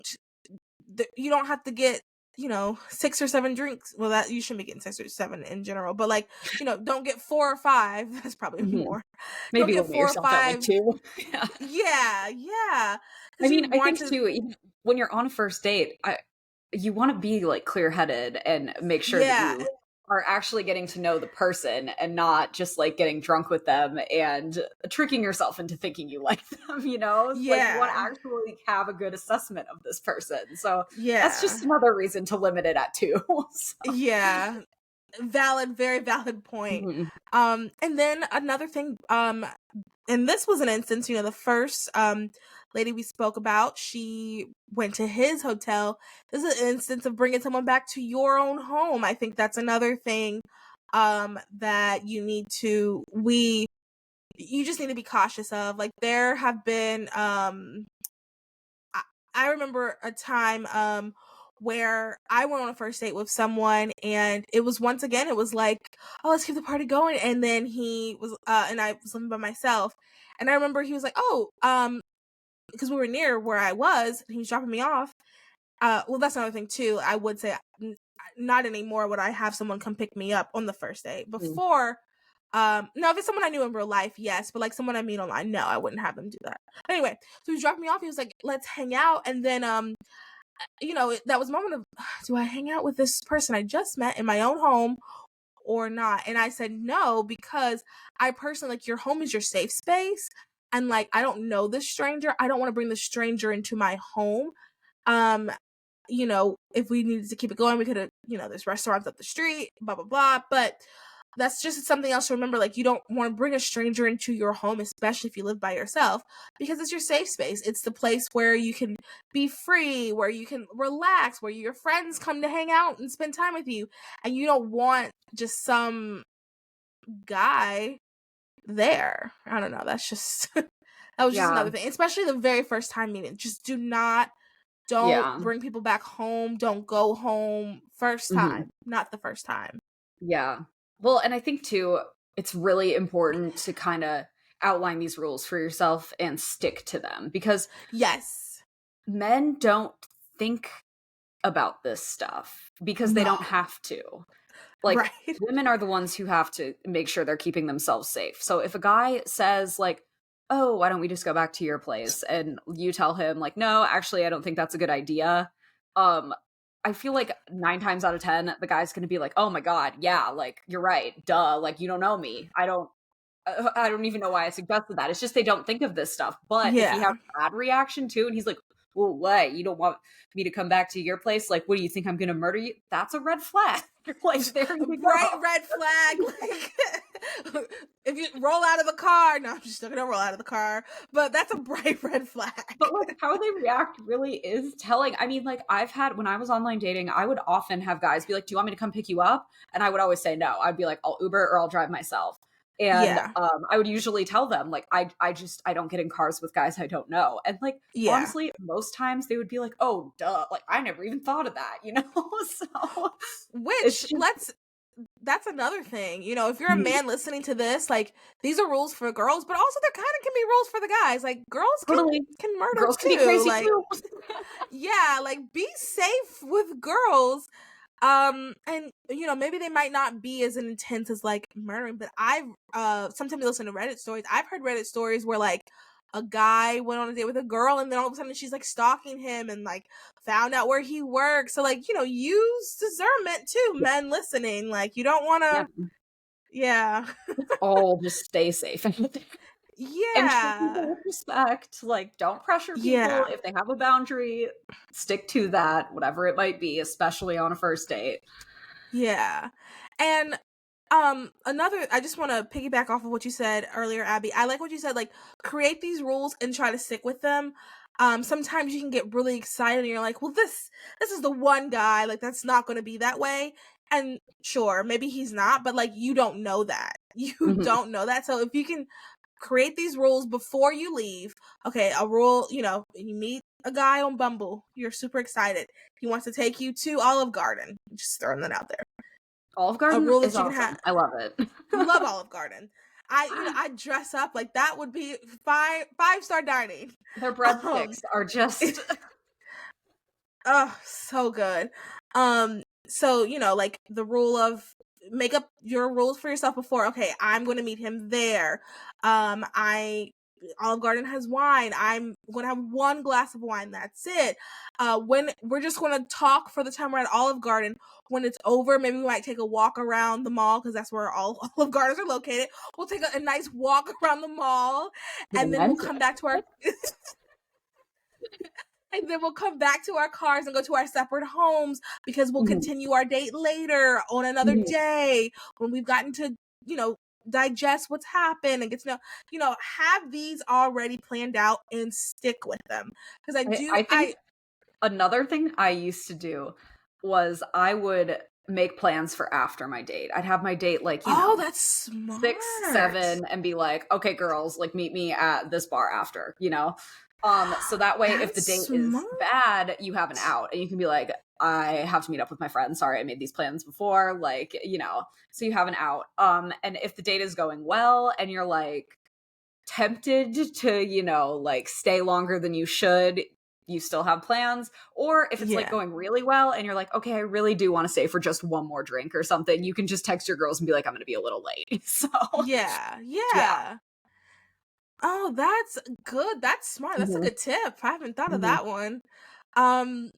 you don't have to get, 6 or 7 drinks. Well, that you shouldn't be getting 6 or 7 in general, but, like, don't get 4 or 5. That's probably Mhm. more. Don't Maybe get limit 4 or yourself to like 5. two. Yeah. Yeah, yeah, I because you mean, I want think to. too, even when you're on a first date, you want to be like clear-headed and make sure that Yeah, you are actually getting to know the person and not just like getting drunk with them and tricking yourself into thinking you like them, you know? It's like you want to yeah, actually have a good assessment of this person. So that's yeah, just another reason to limit it at two. So, yeah. Valid, very valid point. mhm. And then another thing, and this was an instance, the first lady we spoke about, she went to his hotel. This is an instance of bringing someone back to your own home. I think that's another thing that you just need to be cautious of. Like, there have been I remember a time where I went on a first date with someone, and it was once again, it was like, oh, let's keep the party going. And then he was, and I was living by myself. And I remember he was like, oh, because we were near where I was, and he was dropping me off. Well, that's another thing too. I would say not anymore would I have someone come pick me up on the first date. Mm. Before, no, if it's someone I knew in real life, yes, but like someone I meet online, no, I wouldn't have them do that. Anyway, so he dropped me off. He was like, "Let's hang out," and then that was a moment of, do I hang out with this person I just met in my own home or not? And I said no, because I personally, like, your home is your safe space, and like I don't know this stranger. I don't want to bring the stranger into my home. Um, if we needed to keep it going, we could have, there's restaurants up the street, blah, blah, blah. But that's just something else to remember. Like, you don't want to bring a stranger into your home, especially if you live by yourself, because it's your safe space. It's the place where you can be free, where you can relax, where your friends come to hang out and spend time with you. And you don't want just some guy there. I don't know. That's just, that was just Yeah. another thing, especially the very first time meeting. Just don't Yeah. bring people back home. Don't go home first Mhm. time, not the first time. Yeah. Well, and I think too, it's really important to kind of outline these rules for yourself and stick to them, because Yes. men don't think about this stuff because they don't No. have to. Like, Right. women are the ones who have to make sure they're keeping themselves safe. So if a guy says like, "Oh, why don't we just go back to your place?" and you tell him like, "No, actually I don't think that's a good idea." Um I feel like 9 times out of 10 the guy's going to be like, "Oh my god, yeah, like you're right. Duh, like you don't know me. I don't even know why I suggested that." It's just they don't think of this stuff. But if he has Yeah. a bad reaction too, and he's like, "Well, what? You don't want me to come back to your place? Like, what do you think I'm gonna murder you?" That's a red flag. Like, there you Bright go. red flag. Like, if you roll out of the car, no, I'm just not gonna roll out of the car. But that's a bright red flag. But like how they react really is telling. I mean, like I've had when I was online dating, I would often have guys be like, "Do you want me to come pick you up?" And I would always say no. I'd be like, "I'll Uber or I'll drive myself." And Yeah. I would usually tell them like I don't get in cars with guys I don't know. And like Yeah. honestly, most times they would be like, "Oh, duh." Like I never even thought of that, you know? So it's Which just that's another thing. If you're a man listening to this, like, these are rules for girls, but also there kind of can be rules for the guys. Like, girls can totally can murder girls can be too. crazy Like, too. yeah, like, be safe with girls. And maybe they might not be as intense as like murdering, but I've sometimes listen to Reddit stories. I've heard Reddit stories where like a guy went on a date with a girl, and then all of a sudden she's like stalking him and like found out where he works. So like, use discernment too, Yeah. men listening. Like, you don't want Yeah. to. Yeah. All just stay safe. And treat people Yeah. with respect. Like, don't pressure people. Yeah. If they have a boundary, stick to that, whatever it might be, especially on a first date. Yeah. And another, I just want to piggyback off of what you said earlier, Abby. I like what you said, like, create these rules and try to stick with them. Sometimes you can get really excited and you're like, well, this is the one guy, like, that's not going to be that way. And sure, maybe he's not, but like, you don't know that. You Mhm. don't know that. So if you can create these rules before you leave, okay, a rule, you meet a guy on Bumble, you're super excited. He wants to take you to Olive Garden. Just throwing that out there. Olive A Garden rule is that you can have. awesome. I love it. Love Olive Garden. I dress up like that would be five-star dining. Their Um, breadsticks are just oh, so good. So like the rule of make up your rules for yourself before. Okay, I'm going to meet him there. I Olive Garden has wine. I'm going to have one glass of wine. That's it. When we're just going to talk for the time we're at Olive Garden. When it's over, maybe we might take a walk around the mall because that's where all Olive Gardens are located. We'll take a nice walk around the mall, and then we'll romantic. come back to our and then we'll come back to our cars and go to our separate homes because we'll Mhm. continue our date later on another Mhm. day when we've gotten to, digest what's happened and get to have these already planned out and stick with them. Because I think another thing I used to do was I would make plans for after my date. I'd have my date like, oh, that's smart. 6, 7 and be like, "Okay, girls, like meet me at this bar after," you know? So that way if the That's date is smart. bad, you have an out and you can be like, I have to meet up with my friends. Sorry, I made these plans before. Like, so you have an out. And if the date is going well and you're like tempted to, like stay longer than you should, you still have plans. Or if it's like Yeah. going really well and you're like, okay, I really do want to stay for just one more drink or something, you can just text your girls and be like, I'm going to be a little late. So, Yeah. yeah. Yeah. Oh, that's good. That's smart. That's a Mhm. good tip. I haven't thought of Mhm. that one.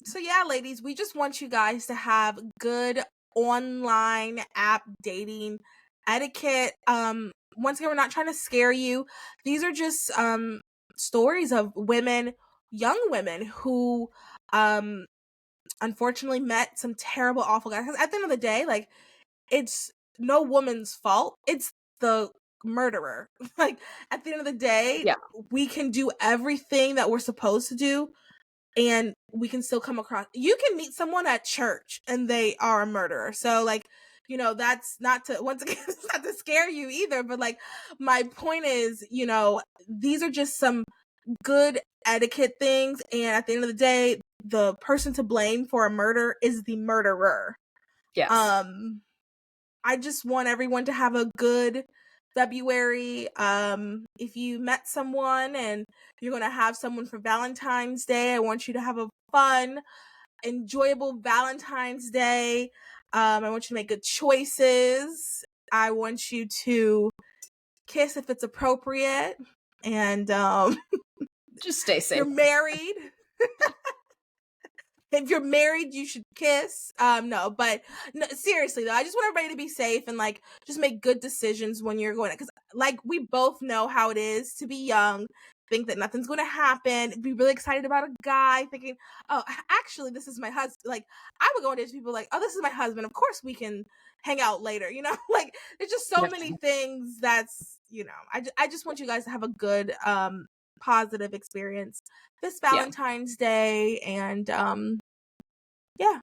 So yeah, ladies, we just want you guys to have good online app dating etiquette. Once again, we're not trying to scare you. These are just stories of women, young women who um unfortunately met some terrible, awful guys. 'Cause at the end of the day, like, it's no woman's fault. It's the murderer. Like, at the end of the day, Yeah. we can do everything that we're supposed to do, and we can still come across. You can meet someone at church and they are a murderer. So, like, that's not to, once again, it's not to scare you either, but like, my point is, these are just some good etiquette things. And at the end of the day, the person to blame for a murder is the murderer. Yes. Um, I just want everyone to have a good February. If you met someone and you're going to have someone for Valentine's Day, I want you to have a fun, enjoyable Valentine's Day. I want you to make good choices. I want you to kiss if it's appropriate. And Just stay if you're safe. married, if you're married, you should kiss. No, but no, seriously though, I just want everybody to be safe and like just make good decisions when you're going, because like we both know how it is to be young, think that nothing's going to happen, be really excited about a guy, thinking, oh, actually, this is my husband. Like, I would go into people like, oh, this is my husband. Of course, we can hang out later. Like, there's just so Yeah. many things that's, I just want you guys to have a good, positive experience this Yeah. Valentine's Day. And yeah.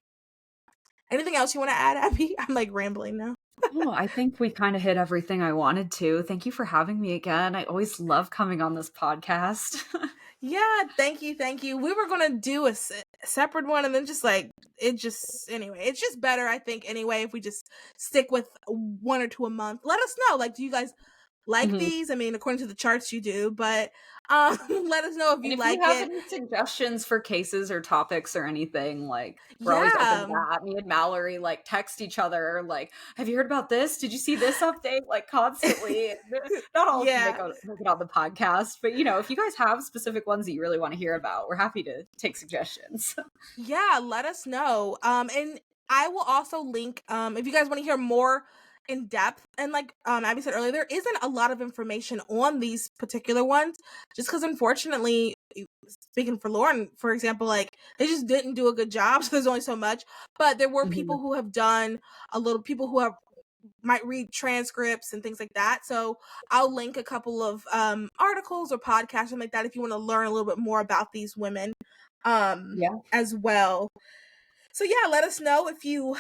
Anything else you want to add, Abby? I'm like rambling now. Oh, I think we kind of hit everything I wanted to. Thank you for having me again. I always love coming on this podcast. Yeah, thank you, thank you. We were gonna do a separate one, and then just like anyway, it's just better, I think. Anyway, if we just stick with one or two a month, let us know. Like, do you guys like Mhm. these? I mean, according to the charts, you do, but let us know if And you if you like have it. any suggestions for cases or topics or anything, like we're always open to Yeah, that. Me and Mallory like text each other, like, have you heard about this? Did you see this update? Like constantly. Not all of them yeah. make it on the podcast, but if you guys have specific ones that you really want to hear about, we're happy to take suggestions. Yeah, let us know. And I will also link if you guys want to hear more in depth, and like Abby said earlier, there isn't a lot of information on these particular ones, just because unfortunately, speaking for Lauren, for example, like they just didn't do a good job, so there's only so much. But there were Mhm. people who have done a little, people who have might read transcripts and things like that. So I'll link a couple of articles or podcasts and like that if you want to learn a little bit more about these women Yeah. as well. So yeah, let us know if you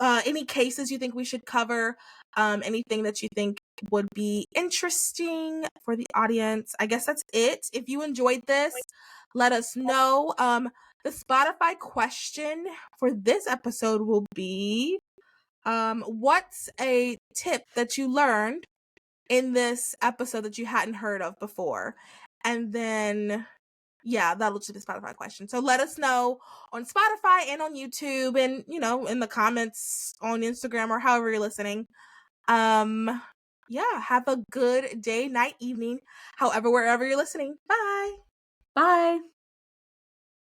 any cases you think we should cover, anything that you think would be interesting for the audience. I guess that's it. If you enjoyed this, let us know. The Spotify question for this episode will be what's a tip that you learned in this episode that you hadn't heard of before? And then yeah, that'll just be the Spotify question. So let us know on Spotify and on YouTube, and in the comments on Instagram or however you're listening. Yeah, have a good day, night, evening, however, wherever you're listening. Bye. Bye.